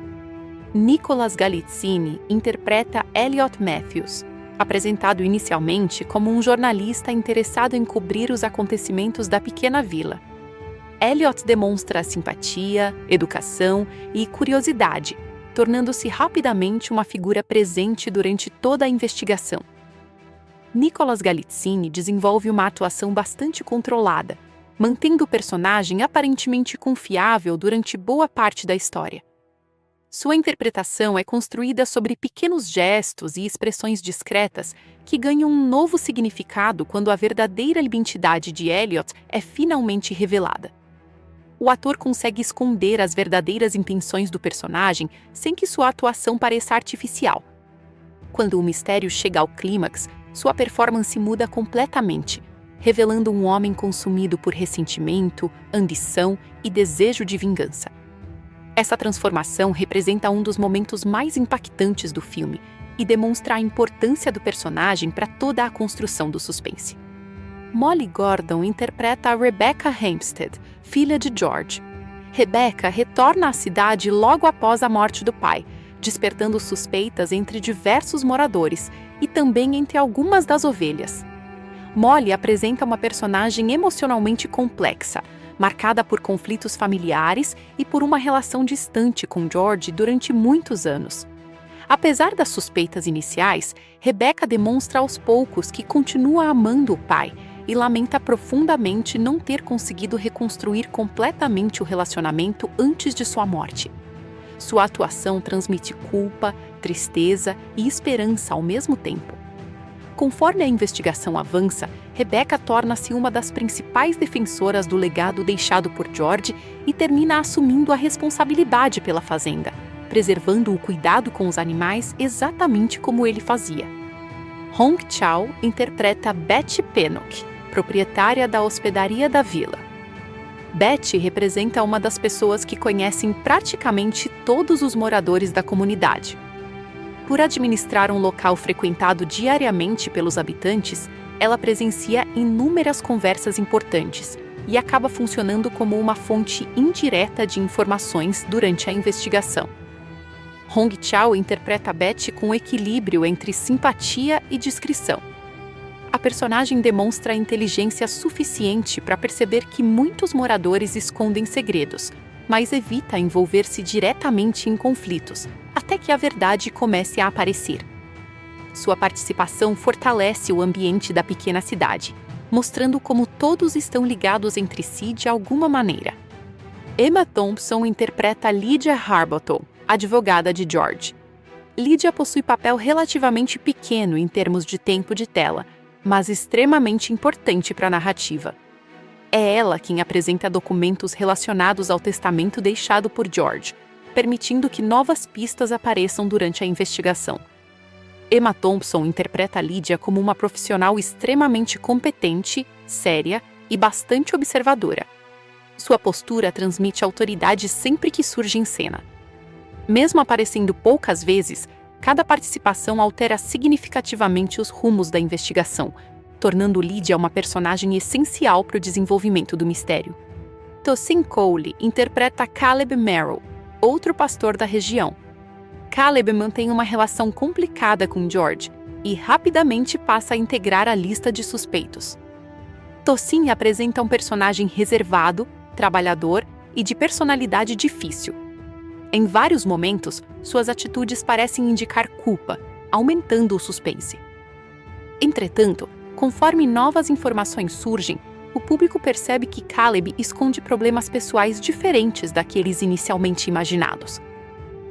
Nicholas Galitzine interpreta Elliot Matthews, apresentado inicialmente como um jornalista interessado em cobrir os acontecimentos da pequena vila. Elliot demonstra simpatia, educação e curiosidade, tornando-se rapidamente uma figura presente durante toda a investigação. Nicholas Galitzine desenvolve uma atuação bastante controlada, mantendo o personagem aparentemente confiável durante boa parte da história. Sua interpretação é construída sobre pequenos gestos e expressões discretas que ganham um novo significado quando a verdadeira identidade de Elliot é finalmente revelada. O ator consegue esconder as verdadeiras intenções do personagem sem que sua atuação pareça artificial. Quando o mistério chega ao clímax, sua performance muda completamente, revelando um homem consumido por ressentimento, ambição e desejo de vingança. Essa transformação representa um dos momentos mais impactantes do filme e demonstra a importância do personagem para toda a construção do suspense. Molly Gordon interpreta a Rebecca Hempstead, filha de George. Rebecca retorna à cidade logo após a morte do pai, despertando suspeitas entre diversos moradores e também entre algumas das ovelhas. Molly apresenta uma personagem emocionalmente complexa, marcada por conflitos familiares e por uma relação distante com George durante muitos anos. Apesar das suspeitas iniciais, Rebecca demonstra aos poucos que continua amando o pai e lamenta profundamente não ter conseguido reconstruir completamente o relacionamento antes de sua morte. Sua atuação transmite culpa, tristeza e esperança ao mesmo tempo. Conforme a investigação avança, Rebecca torna-se uma das principais defensoras do legado deixado por George e termina assumindo a responsabilidade pela fazenda, preservando o cuidado com os animais exatamente como ele fazia. Hong Chau interpreta Betty Pennock, proprietária da hospedaria da vila. Betty representa uma das pessoas que conhecem praticamente todos os moradores da comunidade. Por administrar um local frequentado diariamente pelos habitantes, ela presencia inúmeras conversas importantes e acaba funcionando como uma fonte indireta de informações durante a investigação. Hong Chau interpreta Betty com equilíbrio entre simpatia e discrição. A personagem demonstra inteligência suficiente para perceber que muitos moradores escondem segredos, mas evita envolver-se diretamente em conflitos, até que a verdade comece a aparecer. Sua participação fortalece o ambiente da pequena cidade, mostrando como todos estão ligados entre si de alguma maneira. Emma Thompson interpreta Lydia Harbottle, advogada de George. Lydia possui papel relativamente pequeno em termos de tempo de tela, mas extremamente importante para a narrativa. É ela quem apresenta documentos relacionados ao testamento deixado por George, permitindo que novas pistas apareçam durante a investigação. Emma Thompson interpreta Lydia como uma profissional extremamente competente, séria e bastante observadora. Sua postura transmite autoridade sempre que surge em cena. Mesmo aparecendo poucas vezes, cada participação altera significativamente os rumos da investigação, tornando Lydia uma personagem essencial para o desenvolvimento do mistério. Tosin Cole interpreta Caleb Merrill, outro pastor da região. Caleb mantém uma relação complicada com George e rapidamente passa a integrar a lista de suspeitos. Tosin apresenta um personagem reservado, trabalhador e de personalidade difícil. Em vários momentos, suas atitudes parecem indicar culpa, aumentando o suspense. Entretanto, conforme novas informações surgem, o público percebe que Caleb esconde problemas pessoais diferentes daqueles inicialmente imaginados.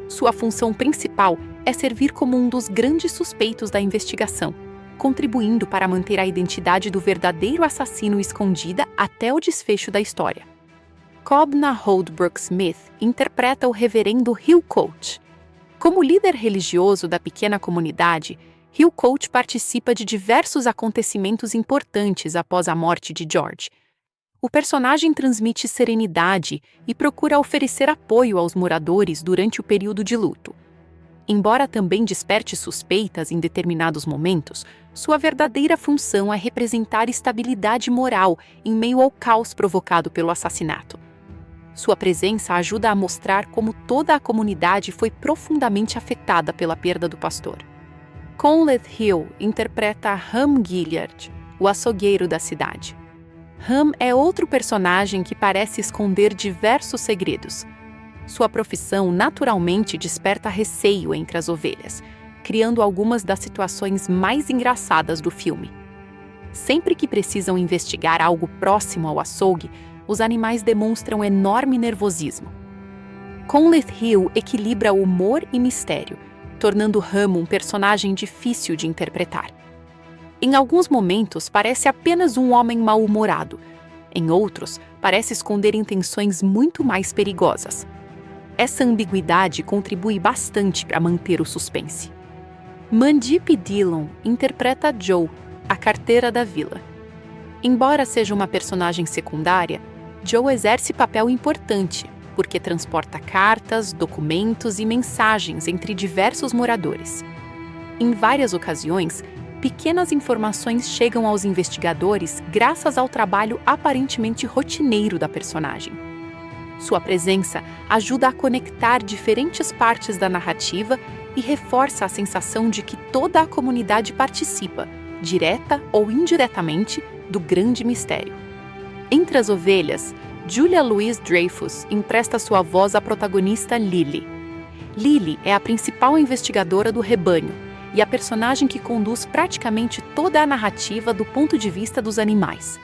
Sua função principal é servir como um dos grandes suspeitos da investigação, contribuindo para manter a identidade do verdadeiro assassino escondida até o desfecho da história. Cobna Holdbrook Smith interpreta o reverendo Hugh Coach. Como líder religioso da pequena comunidade, Hugh Coach participa de diversos acontecimentos importantes após a morte de George. O personagem transmite serenidade e procura oferecer apoio aos moradores durante o período de luto. Embora também desperte suspeitas em determinados momentos, sua verdadeira função é representar estabilidade moral em meio ao caos provocado pelo assassinato. Sua presença ajuda a mostrar como toda a comunidade foi profundamente afetada pela perda do pastor. Conleth Hill interpreta Hum Gilliard, o açougueiro da cidade. Hum é outro personagem que parece esconder diversos segredos. Sua profissão naturalmente desperta receio entre as ovelhas, criando algumas das situações mais engraçadas do filme. Sempre que precisam investigar algo próximo ao açougue, os animais demonstram enorme nervosismo. Conleth Hill equilibra humor e mistério, tornando Hum um personagem difícil de interpretar. Em alguns momentos, parece apenas um homem mal-humorado. Em outros, parece esconder intenções muito mais perigosas. Essa ambiguidade contribui bastante para manter o suspense. Mandeep Dillon interpreta Joe, a carteira da vila. Embora seja uma personagem secundária, Joe exerce papel importante, porque transporta cartas, documentos e mensagens entre diversos moradores. Em várias ocasiões, pequenas informações chegam aos investigadores graças ao trabalho aparentemente rotineiro da personagem. Sua presença ajuda a conectar diferentes partes da narrativa e reforça a sensação de que toda a comunidade participa, direta ou indiretamente, do grande mistério. Entre as ovelhas, Julia Louis-Dreyfus empresta sua voz à protagonista Lily. Lily é a principal investigadora do rebanho e a personagem que conduz praticamente toda a narrativa do ponto de vista dos animais.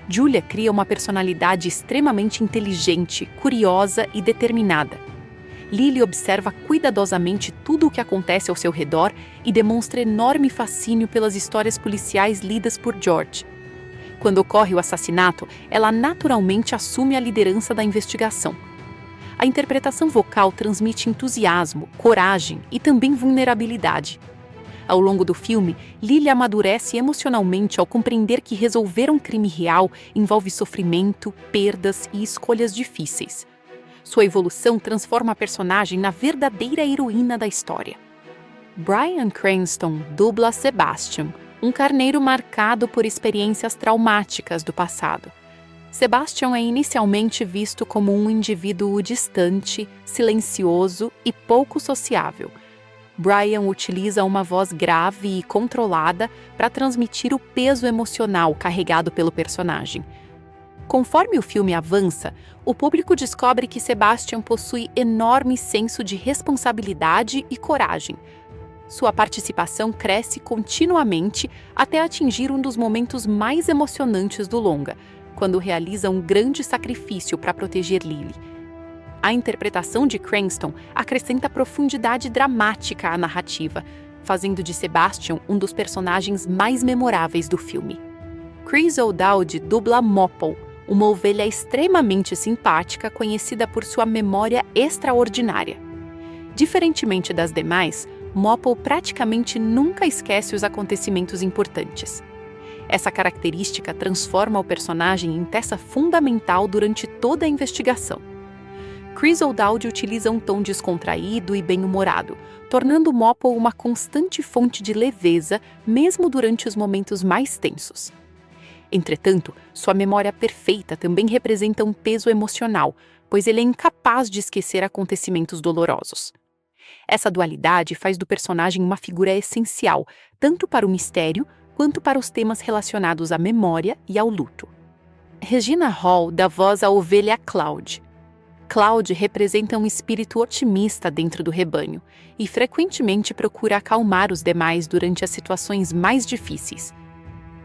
Julia cria uma personalidade extremamente inteligente, curiosa e determinada. Lily observa cuidadosamente tudo o que acontece ao seu redor e demonstra enorme fascínio pelas histórias policiais lidas por George. Quando ocorre o assassinato, ela naturalmente assume a liderança da investigação. A interpretação vocal transmite entusiasmo, coragem e também vulnerabilidade. Ao longo do filme, Lily amadurece emocionalmente ao compreender que resolver um crime real envolve sofrimento, perdas e escolhas difíceis. Sua evolução transforma a personagem na verdadeira heroína da história. Bryan Cranston dubla Sebastian, um carneiro marcado por experiências traumáticas do passado. Sebastian é inicialmente visto como um indivíduo distante, silencioso e pouco sociável. Bryan utiliza uma voz grave e controlada para transmitir o peso emocional carregado pelo personagem. Conforme o filme avança, o público descobre que Sebastian possui enorme senso de responsabilidade e coragem. Sua participação cresce continuamente até atingir um dos momentos mais emocionantes do longa, quando realiza um grande sacrifício para proteger Lily. A interpretação de Cranston acrescenta profundidade dramática à narrativa, fazendo de Sebastian um dos personagens mais memoráveis do filme. Chris O'Dowd dubla Mopple, uma ovelha extremamente simpática conhecida por sua memória extraordinária. Diferentemente das demais, Mopple praticamente nunca esquece os acontecimentos importantes. Essa característica transforma o personagem em peça fundamental durante toda a investigação. Chris O'Dowd utiliza um tom descontraído e bem-humorado, tornando Mopple uma constante fonte de leveza, mesmo durante os momentos mais tensos. Entretanto, sua memória perfeita também representa um peso emocional, pois ele é incapaz de esquecer acontecimentos dolorosos. Essa dualidade faz do personagem uma figura essencial, tanto para o mistério quanto para os temas relacionados à memória e ao luto. Regina Hall dá voz à ovelha Cloud. Cloud representa um espírito otimista dentro do rebanho e frequentemente procura acalmar os demais durante as situações mais difíceis.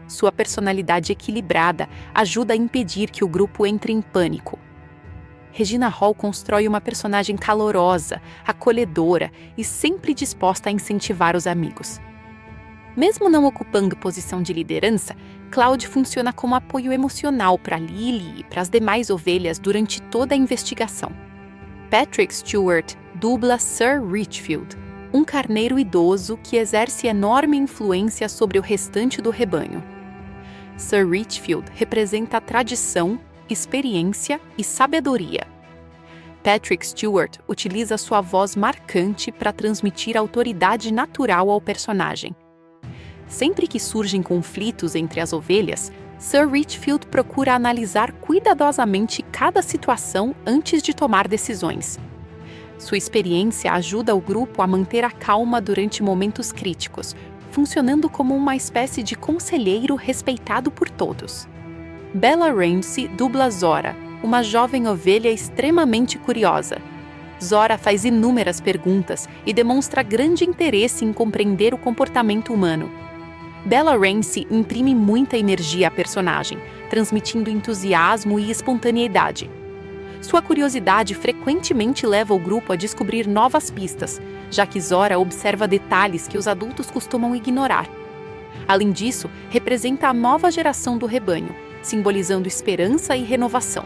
Sua personalidade equilibrada ajuda a impedir que o grupo entre em pânico. Regina Hall constrói uma personagem calorosa, acolhedora e sempre disposta a incentivar os amigos. Mesmo não ocupando posição de liderança, Cloud funciona como apoio emocional para Lily e para as demais ovelhas durante toda a investigação. Patrick Stewart dubla Sir Richfield, um carneiro idoso que exerce enorme influência sobre o restante do rebanho. Sir Richfield representa a tradição, experiência e sabedoria. Patrick Stewart utiliza sua voz marcante para transmitir autoridade natural ao personagem. Sempre que surgem conflitos entre as ovelhas, Sir Richfield procura analisar cuidadosamente cada situação antes de tomar decisões. Sua experiência ajuda o grupo a manter a calma durante momentos críticos, funcionando como uma espécie de conselheiro respeitado por todos. Bella Ramsey dubla Zora, uma jovem ovelha extremamente curiosa. Zora faz inúmeras perguntas e demonstra grande interesse em compreender o comportamento humano. Bella Ramsey imprime muita energia à personagem, transmitindo entusiasmo e espontaneidade. Sua curiosidade frequentemente leva o grupo a descobrir novas pistas, já que Zora observa detalhes que os adultos costumam ignorar. Além disso, representa a nova geração do rebanho, simbolizando esperança e renovação.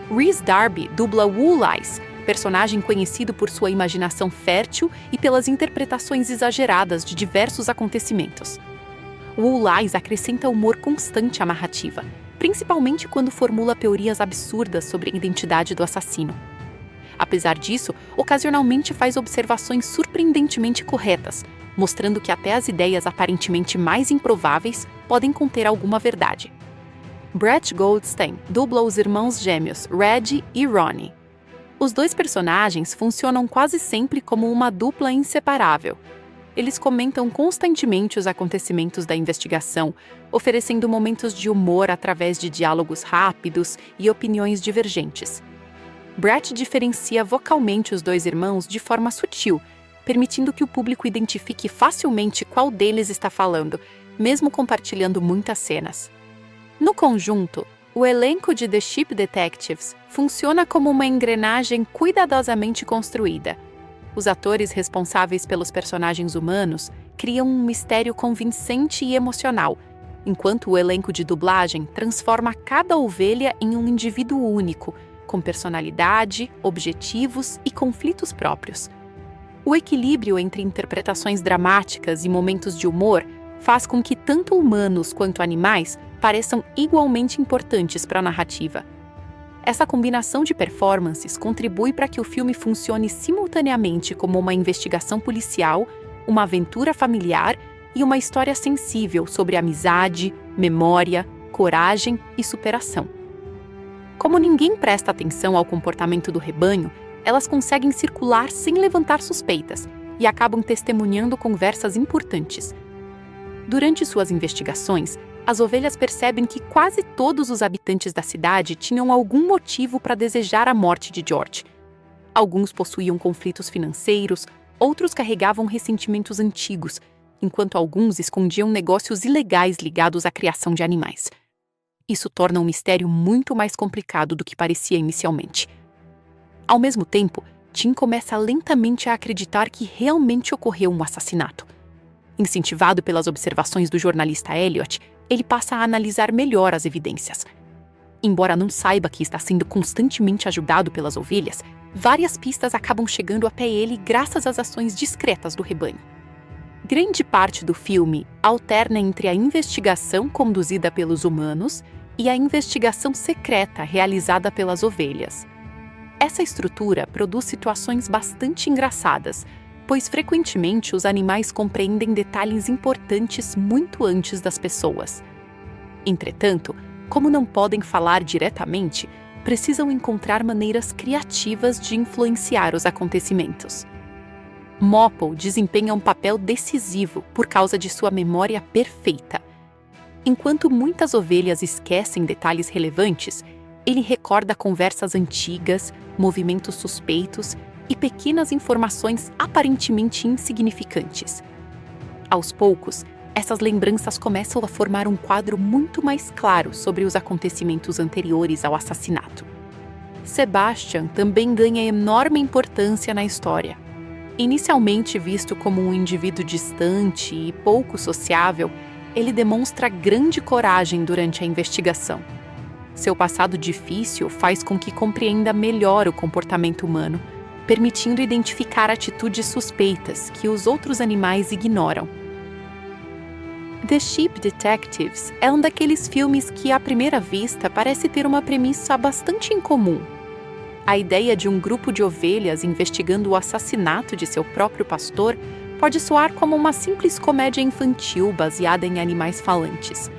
Rhys Darby dubla Woolise, personagem conhecido por sua imaginação fértil e pelas interpretações exageradas de diversos acontecimentos. Woolise acrescenta humor constante à narrativa, principalmente quando formula teorias absurdas sobre a identidade do assassino. Apesar disso, ocasionalmente faz observações surpreendentemente corretas, mostrando que até as ideias aparentemente mais improváveis podem conter alguma verdade. Brett Goldstein dubla os irmãos gêmeos Reggie e Ronnie. Os dois personagens funcionam quase sempre como uma dupla inseparável. Eles comentam constantemente os acontecimentos da investigação, oferecendo momentos de humor através de diálogos rápidos e opiniões divergentes. Brett diferencia vocalmente os dois irmãos de forma sutil, permitindo que o público identifique facilmente qual deles está falando, mesmo compartilhando muitas cenas. No conjunto, o elenco de The Ship Detectives funciona como uma engrenagem cuidadosamente construída. Os atores responsáveis pelos personagens humanos criam um mistério convincente e emocional, enquanto o elenco de dublagem transforma cada ovelha em um indivíduo único, com personalidade, objetivos e conflitos próprios. O equilíbrio entre interpretações dramáticas e momentos de humor faz com que tanto humanos quanto animais pareçam igualmente importantes para a narrativa. Essa combinação de performances contribui para que o filme funcione simultaneamente como uma investigação policial, uma aventura familiar e uma história sensível sobre amizade, memória, coragem e superação. Como ninguém presta atenção ao comportamento do rebanho, elas conseguem circular sem levantar suspeitas e acabam testemunhando conversas importantes. Durante suas investigações, as ovelhas percebem que quase todos os habitantes da cidade tinham algum motivo para desejar a morte de George. Alguns possuíam conflitos financeiros, outros carregavam ressentimentos antigos, enquanto alguns escondiam negócios ilegais ligados à criação de animais. Isso torna o mistério muito mais complicado do que parecia inicialmente. Ao mesmo tempo, Tim começa lentamente a acreditar que realmente ocorreu um assassinato. Incentivado pelas observações do jornalista Elliot, ele passa a analisar melhor as evidências. Embora não saiba que está sendo constantemente ajudado pelas ovelhas, várias pistas acabam chegando até ele graças às ações discretas do rebanho. Grande parte do filme alterna entre a investigação conduzida pelos humanos e a investigação secreta realizada pelas ovelhas. Essa estrutura produz situações bastante engraçadas, pois frequentemente os animais compreendem detalhes importantes muito antes das pessoas. Entretanto, como não podem falar diretamente, precisam encontrar maneiras criativas de influenciar os acontecimentos. Mopple desempenha um papel decisivo por causa de sua memória perfeita. Enquanto muitas ovelhas esquecem detalhes relevantes, ele recorda conversas antigas, movimentos suspeitos e pequenas informações aparentemente insignificantes. Aos poucos, essas lembranças começam a formar um quadro muito mais claro sobre os acontecimentos anteriores ao assassinato. Sebastian também ganha enorme importância na história. Inicialmente visto como um indivíduo distante e pouco sociável, ele demonstra grande coragem durante a investigação. Seu passado difícil faz com que compreenda melhor o comportamento humano, permitindo identificar atitudes suspeitas que os outros animais ignoram. The Ship Detectives é um daqueles filmes que, à primeira vista, parece ter uma premissa bastante incomum. A ideia de um grupo de ovelhas investigando o assassinato de seu próprio pastor pode soar como uma simples comédia infantil baseada em animais falantes.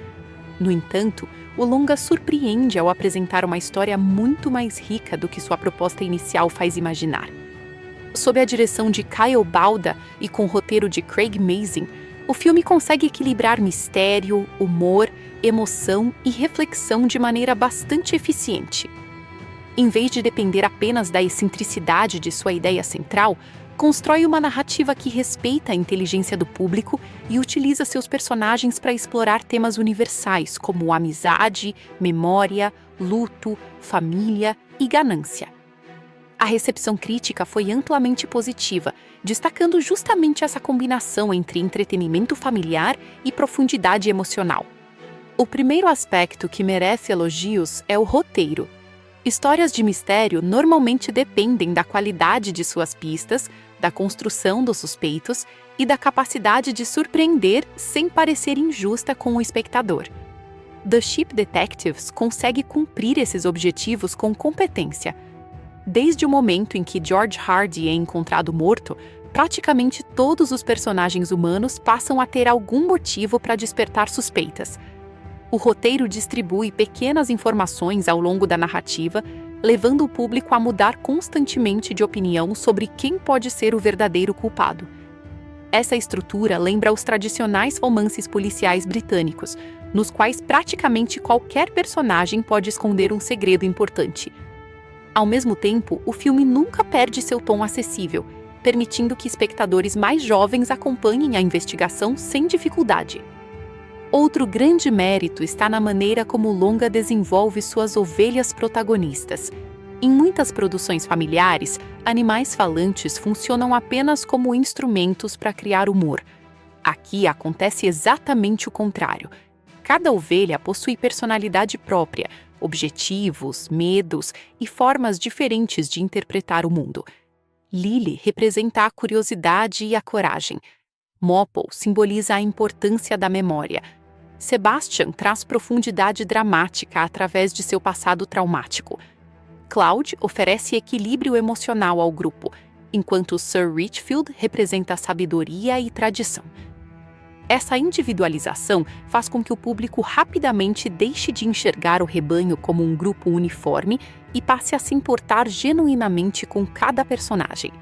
No entanto, o longa surpreende ao apresentar uma história muito mais rica do que sua proposta inicial faz imaginar. Sob a direção de Kyle Balda e com o roteiro de Craig Mazin, o filme consegue equilibrar mistério, humor, emoção e reflexão de maneira bastante eficiente. Em vez de depender apenas da excentricidade de sua ideia central, constrói uma narrativa que respeita a inteligência do público e utiliza seus personagens para explorar temas universais como amizade, memória, luto, família e ganância. A recepção crítica foi amplamente positiva, destacando justamente essa combinação entre entretenimento familiar e profundidade emocional. O primeiro aspecto que merece elogios é o roteiro. Histórias de mistério normalmente dependem da qualidade de suas pistas, da construção dos suspeitos e da capacidade de surpreender sem parecer injusta com o espectador. The Ship Detectives consegue cumprir esses objetivos com competência. Desde o momento em que George Hardy é encontrado morto, praticamente todos os personagens humanos passam a ter algum motivo para despertar suspeitas. O roteiro distribui pequenas informações ao longo da narrativa, levando o público a mudar constantemente de opinião sobre quem pode ser o verdadeiro culpado. Essa estrutura lembra os tradicionais romances policiais britânicos, nos quais praticamente qualquer personagem pode esconder um segredo importante. Ao mesmo tempo, o filme nunca perde seu tom acessível, permitindo que espectadores mais jovens acompanhem a investigação sem dificuldade. Outro grande mérito está na maneira como o longa desenvolve suas ovelhas protagonistas. Em muitas produções familiares, animais falantes funcionam apenas como instrumentos para criar humor. Aqui acontece exatamente o contrário. Cada ovelha possui personalidade própria, objetivos, medos e formas diferentes de interpretar o mundo. Lily representa a curiosidade e a coragem. Mopple simboliza a importância da memória. Sebastian traz profundidade dramática através de seu passado traumático. Cloud oferece equilíbrio emocional ao grupo, enquanto Sir Richfield representa sabedoria e tradição. Essa individualização faz com que o público rapidamente deixe de enxergar o rebanho como um grupo uniforme e passe a se importar genuinamente com cada personagem.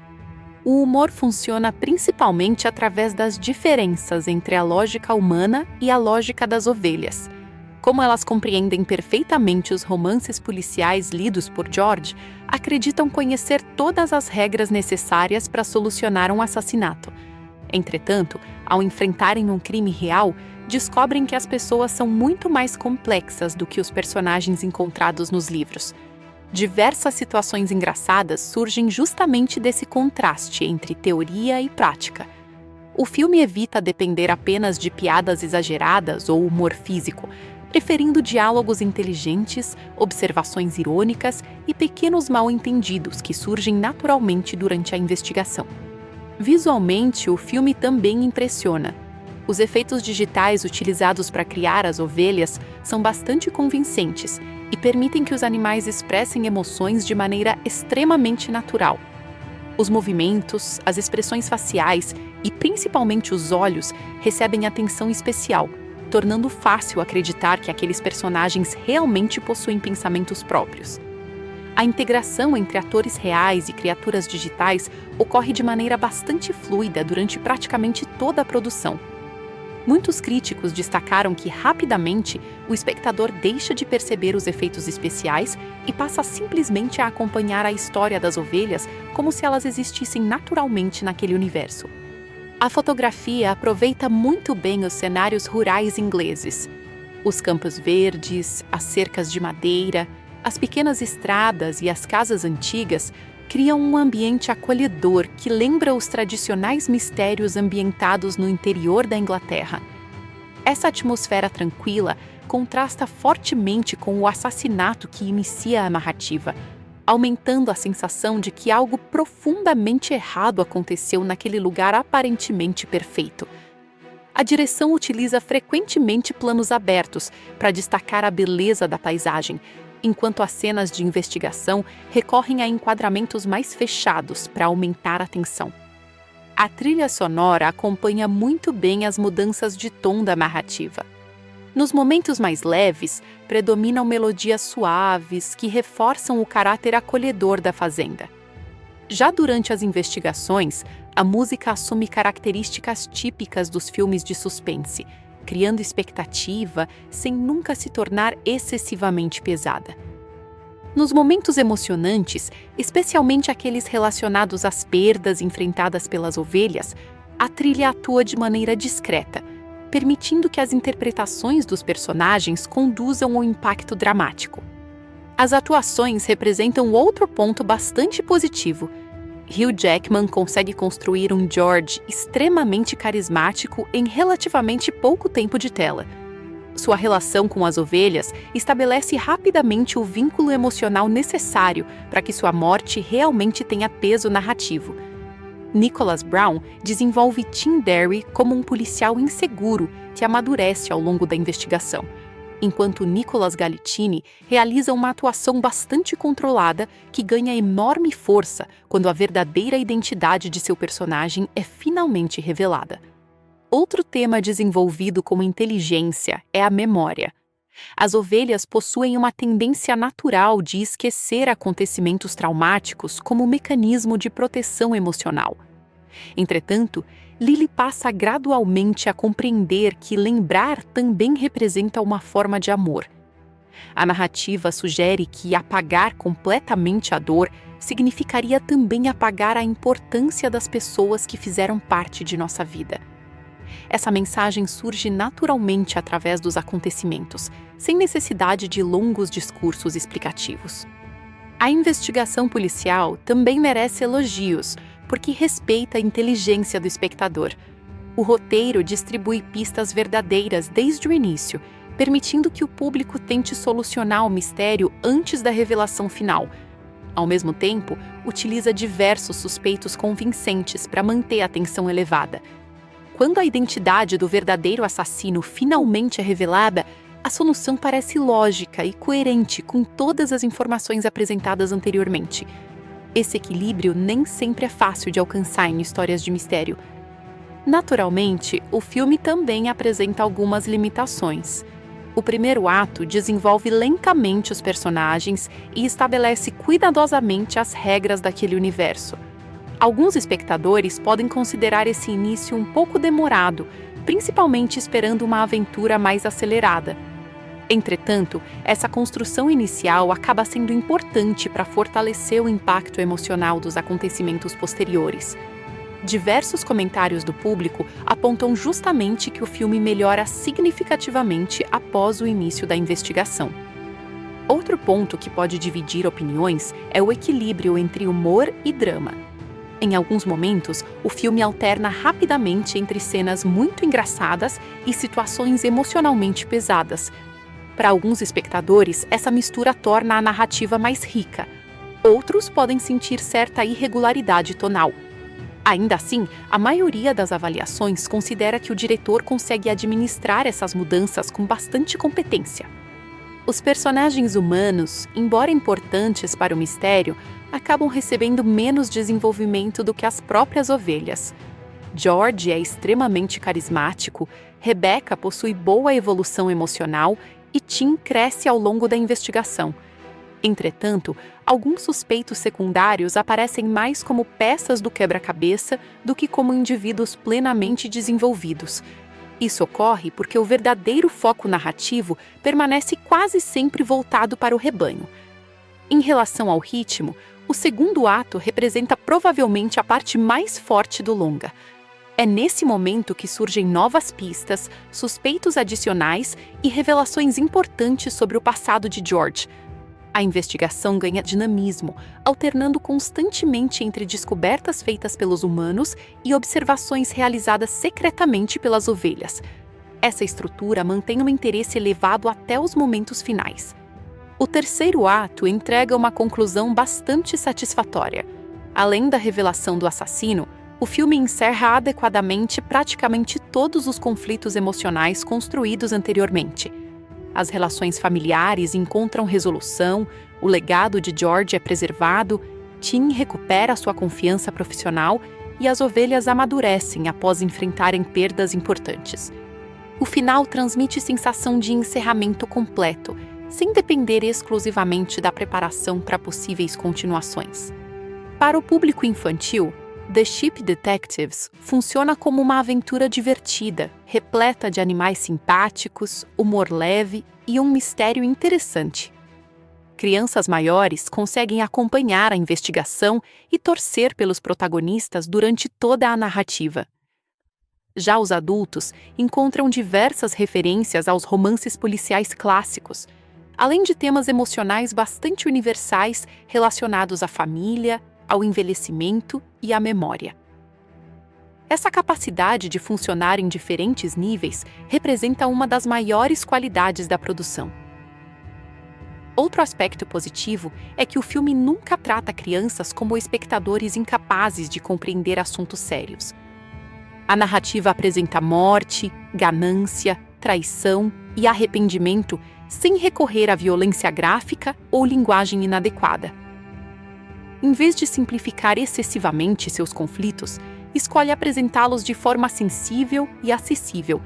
O humor funciona principalmente através das diferenças entre a lógica humana e a lógica das ovelhas. Como elas compreendem perfeitamente os romances policiais lidos por George, acreditam conhecer todas as regras necessárias para solucionar um assassinato. Entretanto, ao enfrentarem um crime real, descobrem que as pessoas são muito mais complexas do que os personagens encontrados nos livros. Diversas situações engraçadas surgem justamente desse contraste entre teoria e prática. O filme evita depender apenas de piadas exageradas ou humor físico, preferindo diálogos inteligentes, observações irônicas e pequenos mal-entendidos que surgem naturalmente durante a investigação. Visualmente, o filme também impressiona. Os efeitos digitais utilizados para criar as ovelhas são bastante convincentes e permitem que os animais expressem emoções de maneira extremamente natural. Os movimentos, as expressões faciais e principalmente os olhos recebem atenção especial, tornando fácil acreditar que aqueles personagens realmente possuem pensamentos próprios. A integração entre atores reais e criaturas digitais ocorre de maneira bastante fluida durante praticamente toda a produção. Muitos críticos destacaram que, rapidamente, o espectador deixa de perceber os efeitos especiais e passa simplesmente a acompanhar a história das ovelhas como se elas existissem naturalmente naquele universo. A fotografia aproveita muito bem os cenários rurais ingleses. Os campos verdes, as cercas de madeira, as pequenas estradas e as casas antigas criam um ambiente acolhedor que lembra os tradicionais mistérios ambientados no interior da Inglaterra. Essa atmosfera tranquila contrasta fortemente com o assassinato que inicia a narrativa, aumentando a sensação de que algo profundamente errado aconteceu naquele lugar aparentemente perfeito. A direção utiliza frequentemente planos abertos para destacar a beleza da paisagem, enquanto as cenas de investigação recorrem a enquadramentos mais fechados para aumentar a tensão. A trilha sonora acompanha muito bem as mudanças de tom da narrativa. Nos momentos mais leves, predominam melodias suaves que reforçam o caráter acolhedor da fazenda. Já durante as investigações, a música assume características típicas dos filmes de suspense, criando expectativa sem nunca se tornar excessivamente pesada. Nos momentos emocionantes, especialmente aqueles relacionados às perdas enfrentadas pelas ovelhas, a trilha atua de maneira discreta, permitindo que as interpretações dos personagens conduzam ao impacto dramático. As atuações representam outro ponto bastante positivo. Hugh Jackman consegue construir um George extremamente carismático em relativamente pouco tempo de tela. Sua relação com as ovelhas estabelece rapidamente o vínculo emocional necessário para que sua morte realmente tenha peso narrativo. Nicholas Braun desenvolve Tim Derry como um policial inseguro que amadurece ao longo da investigação, enquanto Nicholas Galitzine realiza uma atuação bastante controlada que ganha enorme força quando a verdadeira identidade de seu personagem é finalmente revelada. Outro tema desenvolvido como inteligência é a memória. As ovelhas possuem uma tendência natural de esquecer acontecimentos traumáticos como mecanismo de proteção emocional. Entretanto, Lily passa gradualmente a compreender que lembrar também representa uma forma de amor. A narrativa sugere que apagar completamente a dor significaria também apagar a importância das pessoas que fizeram parte de nossa vida. Essa mensagem surge naturalmente através dos acontecimentos, sem necessidade de longos discursos explicativos. A investigação policial também merece elogios, porque respeita a inteligência do espectador. O roteiro distribui pistas verdadeiras desde o início, permitindo que o público tente solucionar o mistério antes da revelação final. Ao mesmo tempo, utiliza diversos suspeitos convincentes para manter a tensão elevada. Quando a identidade do verdadeiro assassino finalmente é revelada, a solução parece lógica e coerente com todas as informações apresentadas anteriormente. Esse equilíbrio nem sempre é fácil de alcançar em histórias de mistério. Naturalmente, o filme também apresenta algumas limitações. O primeiro ato desenvolve lentamente os personagens e estabelece cuidadosamente as regras daquele universo. Alguns espectadores podem considerar esse início um pouco demorado, principalmente esperando uma aventura mais acelerada. Entretanto, essa construção inicial acaba sendo importante para fortalecer o impacto emocional dos acontecimentos posteriores. Diversos comentários do público apontam justamente que o filme melhora significativamente após o início da investigação. Outro ponto que pode dividir opiniões é o equilíbrio entre humor e drama. Em alguns momentos, o filme alterna rapidamente entre cenas muito engraçadas e situações emocionalmente pesadas. Para alguns espectadores, essa mistura torna a narrativa mais rica. Outros podem sentir certa irregularidade tonal. Ainda assim, a maioria das avaliações considera que o diretor consegue administrar essas mudanças com bastante competência. Os personagens humanos, embora importantes para o mistério, acabam recebendo menos desenvolvimento do que as próprias ovelhas. George é extremamente carismático, Rebecca possui boa evolução emocional e Tim cresce ao longo da investigação. Entretanto, alguns suspeitos secundários aparecem mais como peças do quebra-cabeça do que como indivíduos plenamente desenvolvidos. Isso ocorre porque o verdadeiro foco narrativo permanece quase sempre voltado para o rebanho. Em relação ao ritmo, o segundo ato representa provavelmente a parte mais forte do longa. É nesse momento que surgem novas pistas, suspeitos adicionais e revelações importantes sobre o passado de George. A investigação ganha dinamismo, alternando constantemente entre descobertas feitas pelos humanos e observações realizadas secretamente pelas ovelhas. Essa estrutura mantém um interesse elevado até os momentos finais. O terceiro ato entrega uma conclusão bastante satisfatória. Além da revelação do assassino, o filme encerra adequadamente praticamente todos os conflitos emocionais construídos anteriormente. as relações familiares encontram resolução, o legado de George é preservado, Tim recupera sua confiança profissional e as ovelhas amadurecem após enfrentarem perdas importantes. O final transmite sensação de encerramento completo, sem depender exclusivamente da preparação para possíveis continuações. Para o público infantil, The Sheep Detectives funciona como uma aventura divertida, repleta de animais simpáticos, humor leve e um mistério interessante. Crianças maiores conseguem acompanhar a investigação e torcer pelos protagonistas durante toda a narrativa. Já os adultos encontram diversas referências aos romances policiais clássicos, além de temas emocionais bastante universais relacionados à família, ao envelhecimento e à memória. Essa capacidade de funcionar em diferentes níveis representa uma das maiores qualidades da produção. Outro aspecto positivo é que o filme nunca trata crianças como espectadores incapazes de compreender assuntos sérios. A narrativa apresenta morte, ganância, traição e arrependimento sem recorrer à violência gráfica ou linguagem inadequada. Em vez de simplificar excessivamente seus conflitos, escolhe apresentá-los de forma sensível e acessível,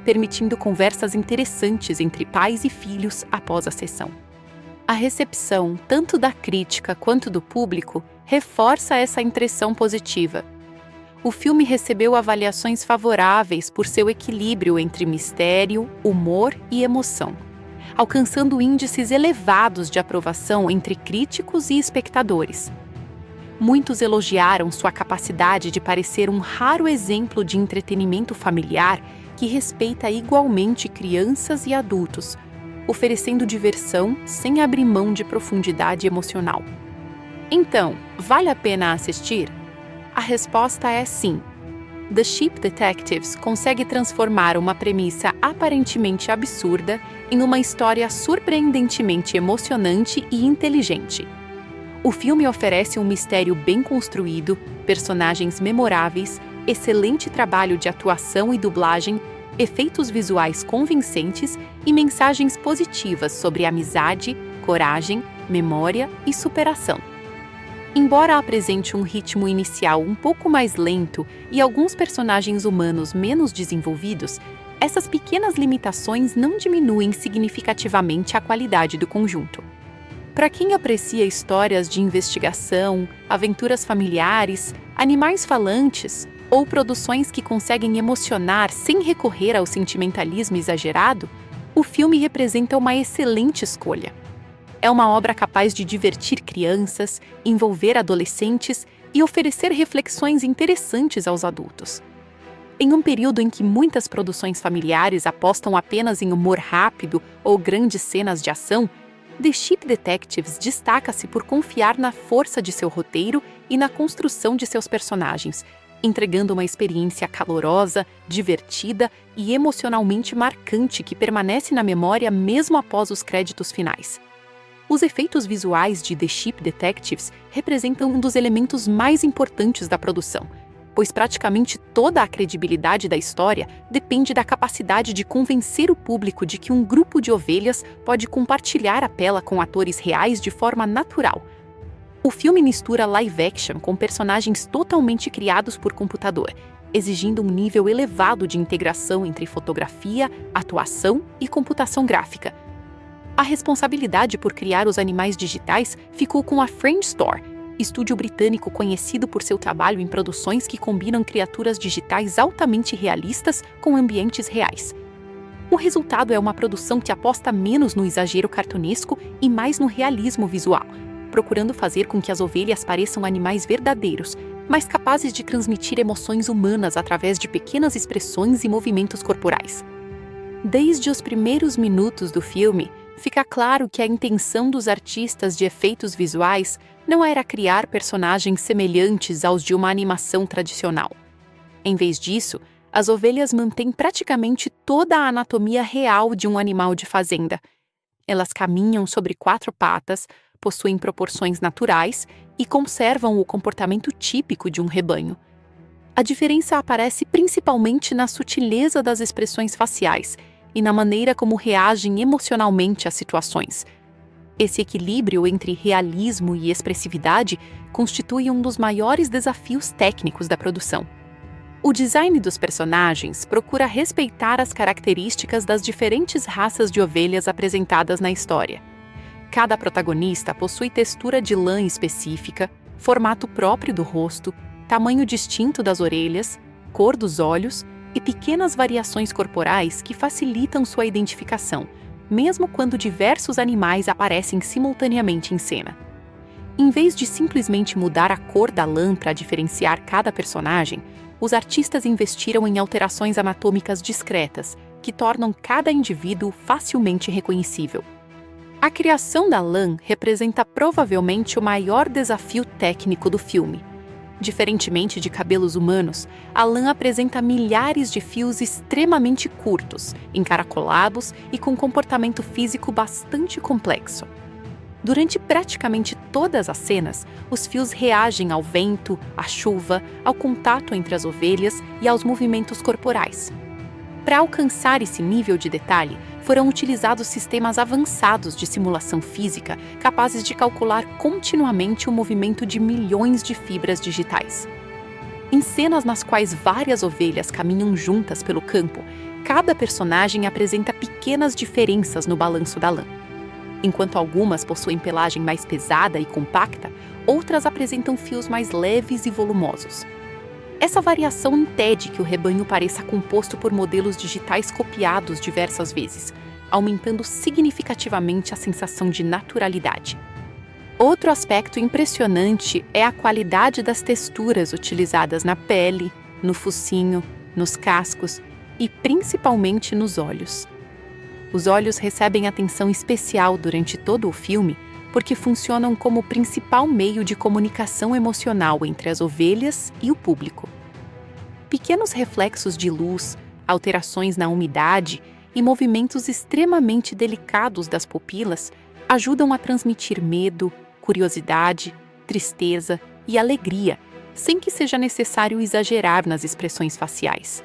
permitindo conversas interessantes entre pais e filhos após a sessão. A recepção, tanto da crítica quanto do público, reforça essa impressão positiva. O filme recebeu avaliações favoráveis por seu equilíbrio entre mistério, humor e emoção, alcançando índices elevados de aprovação entre críticos e espectadores. Muitos elogiaram sua capacidade de parecer um raro exemplo de entretenimento familiar que respeita igualmente crianças e adultos, oferecendo diversão sem abrir mão de profundidade emocional. Então, vale a pena assistir? A resposta é sim. The Sheep Detectives consegue transformar uma premissa aparentemente absurda em uma história surpreendentemente emocionante e inteligente. O filme oferece um mistério bem construído, personagens memoráveis, excelente trabalho de atuação e dublagem, efeitos visuais convincentes e mensagens positivas sobre amizade, coragem, memória e superação. Embora apresente um ritmo inicial um pouco mais lento e alguns personagens humanos menos desenvolvidos, essas pequenas limitações não diminuem significativamente a qualidade do conjunto. Para quem aprecia histórias de investigação, aventuras familiares, animais falantes ou produções que conseguem emocionar sem recorrer ao sentimentalismo exagerado, o filme representa uma excelente escolha. É uma obra capaz de divertir crianças, envolver adolescentes e oferecer reflexões interessantes aos adultos. Em um período em que muitas produções familiares apostam apenas em humor rápido ou grandes cenas de ação, The Sheep Detectives destaca-se por confiar na força de seu roteiro e na construção de seus personagens, entregando uma experiência calorosa, divertida e emocionalmente marcante que permanece na memória mesmo após os créditos finais. Os efeitos visuais de The Sheep Detectives representam um dos elementos mais importantes da produção, pois praticamente toda a credibilidade da história depende da capacidade de convencer o público de que um grupo de ovelhas pode compartilhar a tela com atores reais de forma natural. O filme mistura live action com personagens totalmente criados por computador, exigindo um nível elevado de integração entre fotografia, atuação e computação gráfica. A responsabilidade por criar os animais digitais ficou com a Framestore, estúdio britânico conhecido por seu trabalho em produções que combinam criaturas digitais altamente realistas com ambientes reais. O resultado é uma produção que aposta menos no exagero cartunesco e mais no realismo visual, procurando fazer com que as ovelhas pareçam animais verdadeiros, mas capazes de transmitir emoções humanas através de pequenas expressões e movimentos corporais. Desde os primeiros minutos do filme, fica claro que a intenção dos artistas de efeitos visuais não era criar personagens semelhantes aos de uma animação tradicional. Em vez disso, as ovelhas mantêm praticamente toda a anatomia real de um animal de fazenda. Elas caminham sobre 4 patas, possuem proporções naturais e conservam o comportamento típico de um rebanho. A diferença aparece principalmente na sutileza das expressões faciais, e na maneira como reagem emocionalmente às situações. Esse equilíbrio entre realismo e expressividade constitui um dos maiores desafios técnicos da produção. O design dos personagens procura respeitar as características das diferentes raças de ovelhas apresentadas na história. Cada protagonista possui textura de lã específica, formato próprio do rosto, tamanho distinto das orelhas, cor dos olhos e pequenas variações corporais que facilitam sua identificação, mesmo quando diversos animais aparecem simultaneamente em cena. Em vez de simplesmente mudar a cor da lã para diferenciar cada personagem, os artistas investiram em alterações anatômicas discretas, que tornam cada indivíduo facilmente reconhecível. A criação da lã representa provavelmente o maior desafio técnico do filme. Diferentemente de cabelos humanos, a lã apresenta milhares de fios extremamente curtos, encaracolados e com comportamento físico bastante complexo. Durante praticamente todas as cenas, os fios reagem ao vento, à chuva, ao contato entre as ovelhas e aos movimentos corporais. Para alcançar esse nível de detalhe, foram utilizados sistemas avançados de simulação física capazes de calcular continuamente o movimento de milhões de fibras digitais. Em cenas nas quais várias ovelhas caminham juntas pelo campo, cada personagem apresenta pequenas diferenças no balanço da lã. Enquanto algumas possuem pelagem mais pesada e compacta, outras apresentam fios mais leves e volumosos. Essa variação impede que o rebanho pareça composto por modelos digitais copiados diversas vezes, aumentando significativamente a sensação de naturalidade. Outro aspecto impressionante é a qualidade das texturas utilizadas na pele, no focinho, nos cascos e principalmente nos olhos. Os olhos recebem atenção especial durante todo o filme porque funcionam como o principal meio de comunicação emocional entre as ovelhas e o público. Pequenos reflexos de luz, alterações na umidade e movimentos extremamente delicados das pupilas ajudam a transmitir medo, curiosidade, tristeza e alegria, sem que seja necessário exagerar nas expressões faciais.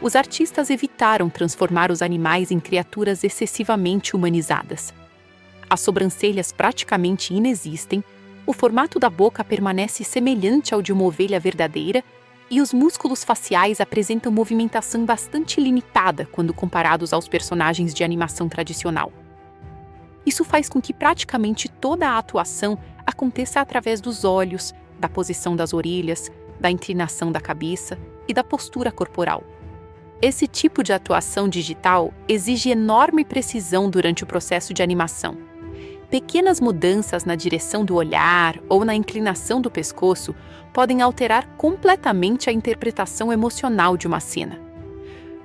Os artistas evitaram transformar os animais em criaturas excessivamente humanizadas. As sobrancelhas praticamente inexistem, o formato da boca permanece semelhante ao de uma ovelha verdadeira e os músculos faciais apresentam movimentação bastante limitada quando comparados aos personagens de animação tradicional. Isso faz com que praticamente toda a atuação aconteça através dos olhos, da posição das orelhas, da inclinação da cabeça e da postura corporal. Esse tipo de atuação digital exige enorme precisão durante o processo de animação. Pequenas mudanças na direção do olhar ou na inclinação do pescoço podem alterar completamente a interpretação emocional de uma cena.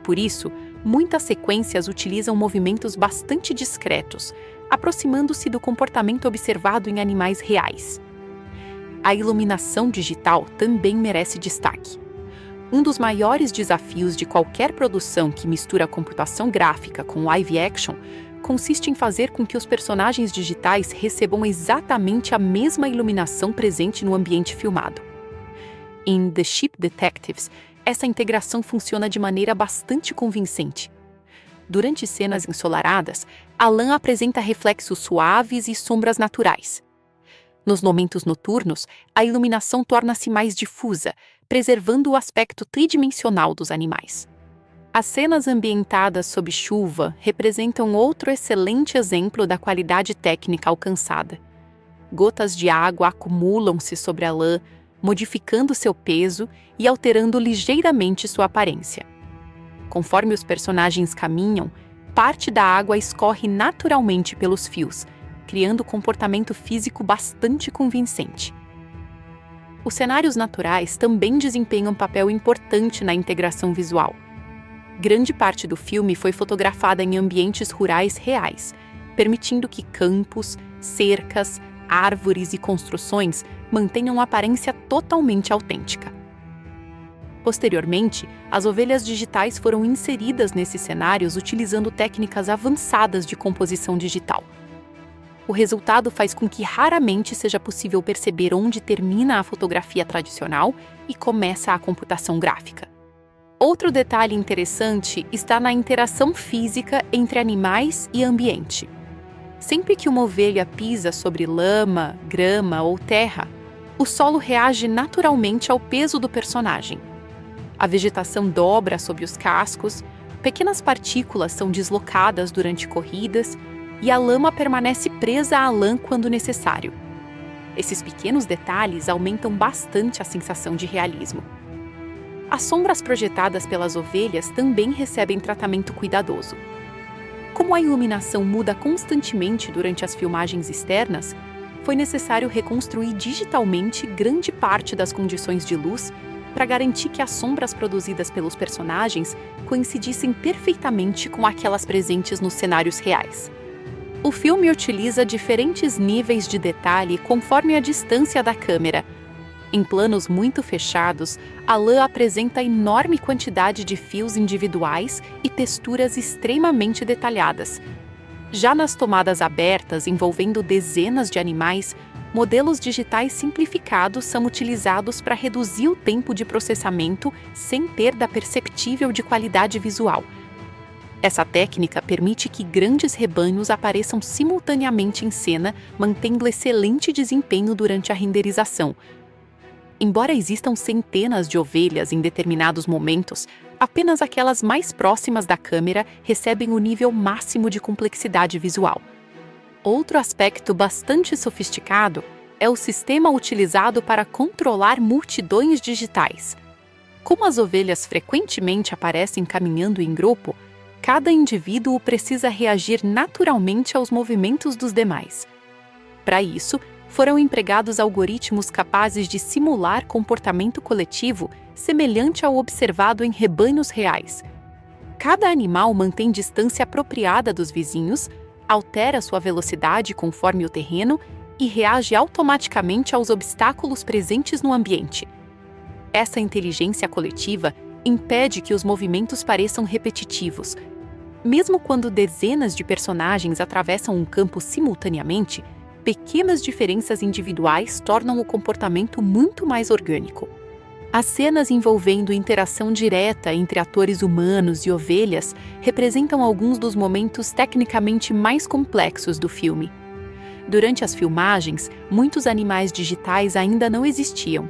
Por isso, muitas sequências utilizam movimentos bastante discretos, aproximando-se do comportamento observado em animais reais. A iluminação digital também merece destaque. Um dos maiores desafios de qualquer produção que mistura computação gráfica com live action consiste em fazer com que os personagens digitais recebam exatamente a mesma iluminação presente no ambiente filmado. Em The Sheep Detectives, essa integração funciona de maneira bastante convincente. Durante cenas ensolaradas, a lã apresenta reflexos suaves e sombras naturais. Nos momentos noturnos, a iluminação torna-se mais difusa, preservando o aspecto tridimensional dos animais. As cenas ambientadas sob chuva representam outro excelente exemplo da qualidade técnica alcançada. Gotas de água acumulam-se sobre a lã, modificando seu peso e alterando ligeiramente sua aparência. Conforme os personagens caminham, parte da água escorre naturalmente pelos fios, criando comportamento físico bastante convincente. Os cenários naturais também desempenham um papel importante na integração visual. Grande parte do filme foi fotografada em ambientes rurais reais, permitindo que campos, cercas, árvores e construções mantenham uma aparência totalmente autêntica. Posteriormente, as ovelhas digitais foram inseridas nesses cenários utilizando técnicas avançadas de composição digital. O resultado faz com que raramente seja possível perceber onde termina a fotografia tradicional e começa a computação gráfica. Outro detalhe interessante está na interação física entre animais e ambiente. Sempre que uma ovelha pisa sobre lama, grama ou terra, o solo reage naturalmente ao peso do personagem. A vegetação dobra sob os cascos, pequenas partículas são deslocadas durante corridas e a lama permanece presa à lã quando necessário. Esses pequenos detalhes aumentam bastante a sensação de realismo. As sombras projetadas pelas ovelhas também recebem tratamento cuidadoso. Como a iluminação muda constantemente durante as filmagens externas, foi necessário reconstruir digitalmente grande parte das condições de luz para garantir que as sombras produzidas pelos personagens coincidissem perfeitamente com aquelas presentes nos cenários reais. O filme utiliza diferentes níveis de detalhe conforme a distância da câmera. Em planos muito fechados, a lã apresenta enorme quantidade de fios individuais e texturas extremamente detalhadas. Já nas tomadas abertas, envolvendo dezenas de animais, modelos digitais simplificados são utilizados para reduzir o tempo de processamento sem perda perceptível de qualidade visual. Essa técnica permite que grandes rebanhos apareçam simultaneamente em cena, mantendo excelente desempenho durante a renderização. Embora existam centenas de ovelhas em determinados momentos, apenas aquelas mais próximas da câmera recebem o nível máximo de complexidade visual. Outro aspecto bastante sofisticado é o sistema utilizado para controlar multidões digitais. Como as ovelhas frequentemente aparecem caminhando em grupo, cada indivíduo precisa reagir naturalmente aos movimentos dos demais. Para isso, foram empregados algoritmos capazes de simular comportamento coletivo semelhante ao observado em rebanhos reais. Cada animal mantém distância apropriada dos vizinhos, altera sua velocidade conforme o terreno e reage automaticamente aos obstáculos presentes no ambiente. Essa inteligência coletiva impede que os movimentos pareçam repetitivos. Mesmo quando dezenas de personagens atravessam um campo simultaneamente, pequenas diferenças individuais tornam o comportamento muito mais orgânico. As cenas envolvendo interação direta entre atores humanos e ovelhas representam alguns dos momentos tecnicamente mais complexos do filme. Durante as filmagens, muitos animais digitais ainda não existiam.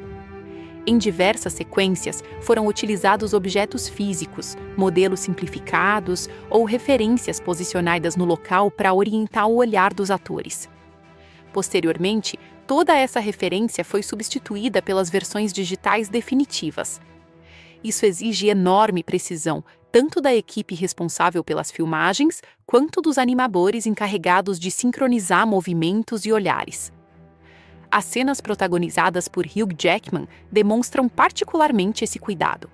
Em diversas sequências, foram utilizados objetos físicos, modelos simplificados ou referências posicionadas no local para orientar o olhar dos atores. Posteriormente, toda essa referência foi substituída pelas versões digitais definitivas. Isso exige enorme precisão, tanto da equipe responsável pelas filmagens, quanto dos animadores encarregados de sincronizar movimentos e olhares. As cenas protagonizadas por Hugh Jackman demonstram particularmente esse cuidado.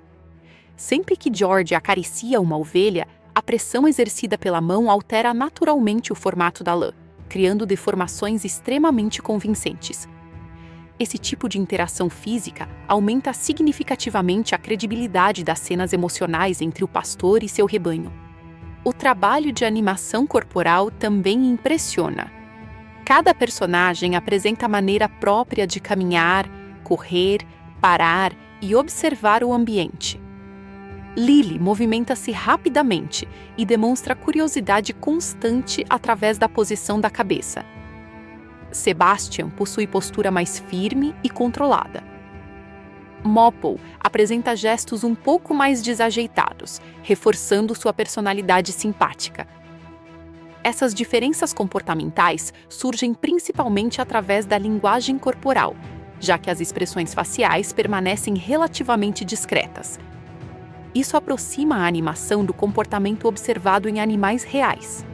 Sempre que George acaricia uma ovelha, a pressão exercida pela mão altera naturalmente o formato da lã, criando deformações extremamente convincentes. Esse tipo de interação física aumenta significativamente a credibilidade das cenas emocionais entre o pastor e seu rebanho. O trabalho de animação corporal também impressiona. Cada personagem apresenta a maneira própria de caminhar, correr, parar e observar o ambiente. Lily movimenta-se rapidamente e demonstra curiosidade constante através da posição da cabeça. Sebastian possui postura mais firme e controlada. Mopple apresenta gestos um pouco mais desajeitados, reforçando sua personalidade simpática. Essas diferenças comportamentais surgem principalmente através da linguagem corporal, já que as expressões faciais permanecem relativamente discretas. Isso aproxima a animação do comportamento observado em animais reais.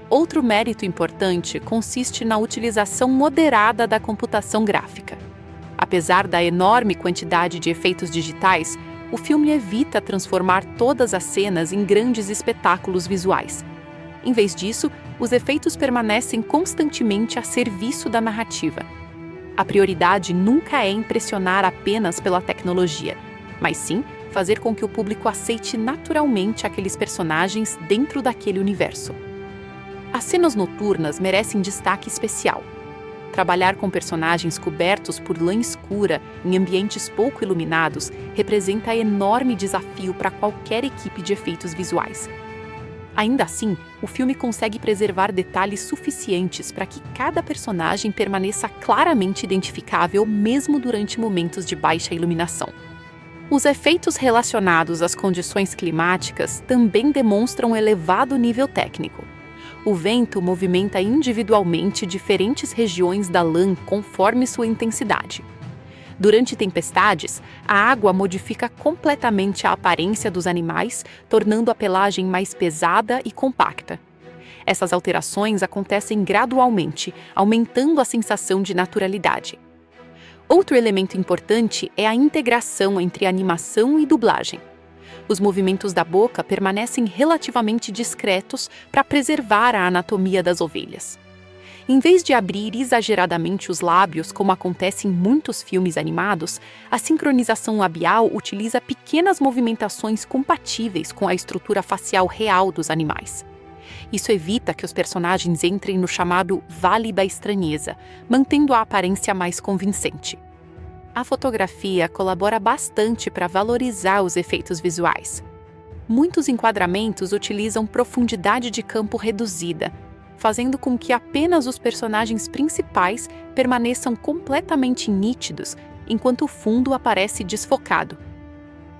Outro mérito importante consiste na utilização moderada da computação gráfica. Apesar da enorme quantidade de efeitos digitais, o filme evita transformar todas as cenas em grandes espetáculos visuais. Em vez disso, os efeitos permanecem constantemente a serviço da narrativa. A prioridade nunca é impressionar apenas pela tecnologia, mas sim fazer com que o público aceite naturalmente aqueles personagens dentro daquele universo. As cenas noturnas merecem destaque especial. Trabalhar com personagens cobertos por lã escura em ambientes pouco iluminados representa enorme desafio para qualquer equipe de efeitos visuais. Ainda assim, o filme consegue preservar detalhes suficientes para que cada personagem permaneça claramente identificável mesmo durante momentos de baixa iluminação. Os efeitos relacionados às condições climáticas também demonstram um elevado nível técnico. O vento movimenta individualmente diferentes regiões da lã conforme sua intensidade. Durante tempestades, a água modifica completamente a aparência dos animais, tornando a pelagem mais pesada e compacta. Essas alterações acontecem gradualmente, aumentando a sensação de naturalidade. Outro elemento importante é a integração entre animação e dublagem. Os movimentos da boca permanecem relativamente discretos para preservar a anatomia das ovelhas. Em vez de abrir exageradamente os lábios, como acontece em muitos filmes animados, a sincronização labial utiliza pequenas movimentações compatíveis com a estrutura facial real dos animais. Isso evita que os personagens entrem no chamado Vale da Estranheza, mantendo a aparência mais convincente. A fotografia colabora bastante para valorizar os efeitos visuais. Muitos enquadramentos utilizam profundidade de campo reduzida, fazendo com que apenas os personagens principais permaneçam completamente nítidos, enquanto o fundo aparece desfocado.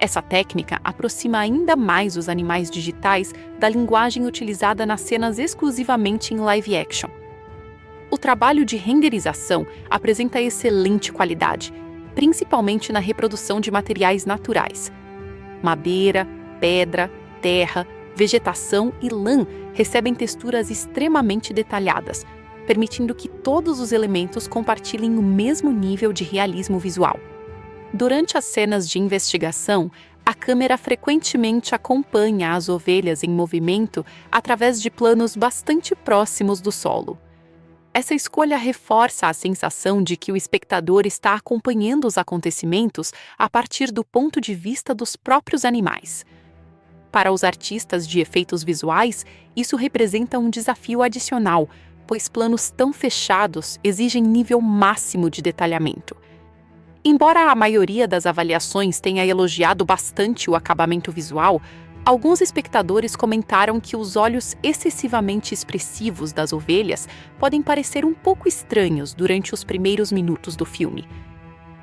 Essa técnica aproxima ainda mais os animais digitais da linguagem utilizada nas cenas exclusivamente em live action. O trabalho de renderização apresenta excelente qualidade, principalmente na reprodução de materiais naturais. Madeira, pedra, terra, vegetação e lã recebem texturas extremamente detalhadas, permitindo que todos os elementos compartilhem o mesmo nível de realismo visual. Durante as cenas de investigação, a câmera frequentemente acompanha as ovelhas em movimento através de planos bastante próximos do solo. Essa escolha reforça a sensação de que o espectador está acompanhando os acontecimentos a partir do ponto de vista dos próprios animais. Para os artistas de efeitos visuais, isso representa um desafio adicional, pois planos tão fechados exigem nível máximo de detalhamento. Embora a maioria das avaliações tenha elogiado bastante o acabamento visual, alguns espectadores comentaram que os olhos excessivamente expressivos das ovelhas podem parecer um pouco estranhos durante os primeiros minutos do filme.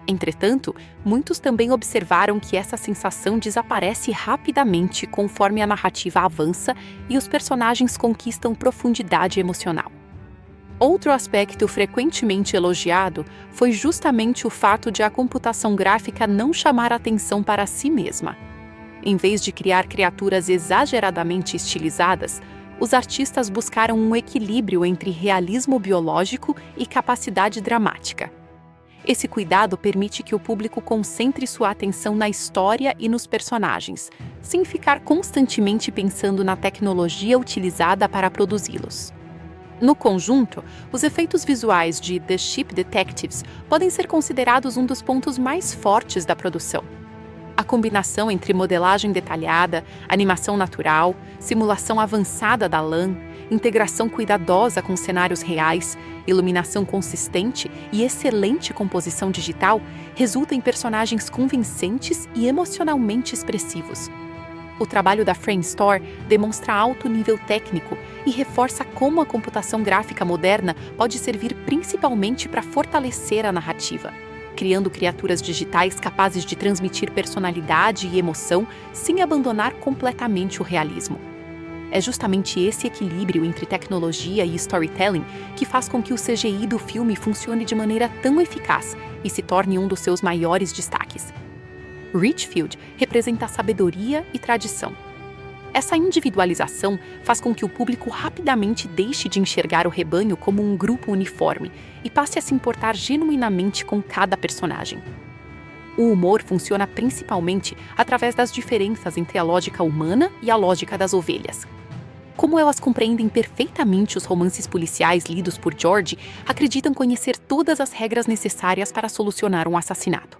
Entretanto, muitos também observaram que essa sensação desaparece rapidamente conforme a narrativa avança e os personagens conquistam profundidade emocional. Outro aspecto frequentemente elogiado foi justamente o fato de a computação gráfica não chamar atenção para si mesma. Em vez de criar criaturas exageradamente estilizadas, os artistas buscaram um equilíbrio entre realismo biológico e capacidade dramática. Esse cuidado permite que o público concentre sua atenção na história e nos personagens, sem ficar constantemente pensando na tecnologia utilizada para produzi-los. No conjunto, os efeitos visuais de The Ship Detectives podem ser considerados um dos pontos mais fortes da produção. A combinação entre modelagem detalhada, animação natural, simulação avançada da lã, integração cuidadosa com cenários reais, iluminação consistente e excelente composição digital resulta em personagens convincentes e emocionalmente expressivos. O trabalho da Framestore demonstra alto nível técnico e reforça como a computação gráfica moderna pode servir principalmente para fortalecer a narrativa, criando criaturas digitais capazes de transmitir personalidade e emoção sem abandonar completamente o realismo. É justamente esse equilíbrio entre tecnologia e storytelling que faz com que o CGI do filme funcione de maneira tão eficaz e se torne um dos seus maiores destaques. Richfield representa sabedoria e tradição. Essa individualização faz com que o público rapidamente deixe de enxergar o rebanho como um grupo uniforme e passe a se importar genuinamente com cada personagem. O humor funciona principalmente através das diferenças entre a lógica humana e a lógica das ovelhas. Como elas compreendem perfeitamente os romances policiais lidos por George, acreditam conhecer todas as regras necessárias para solucionar um assassinato.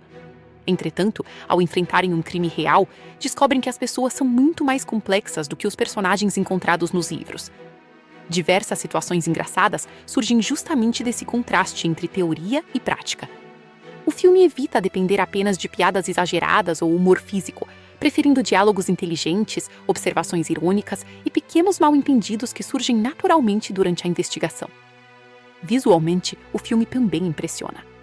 Entretanto, ao enfrentarem um crime real, descobrem que as pessoas são muito mais complexas do que os personagens encontrados nos livros. Diversas situações engraçadas surgem justamente desse contraste entre teoria e prática. O filme evita depender apenas de piadas exageradas ou humor físico, preferindo diálogos inteligentes, observações irônicas e pequenos mal-entendidos que surgem naturalmente durante a investigação. Visualmente, o filme também impressiona.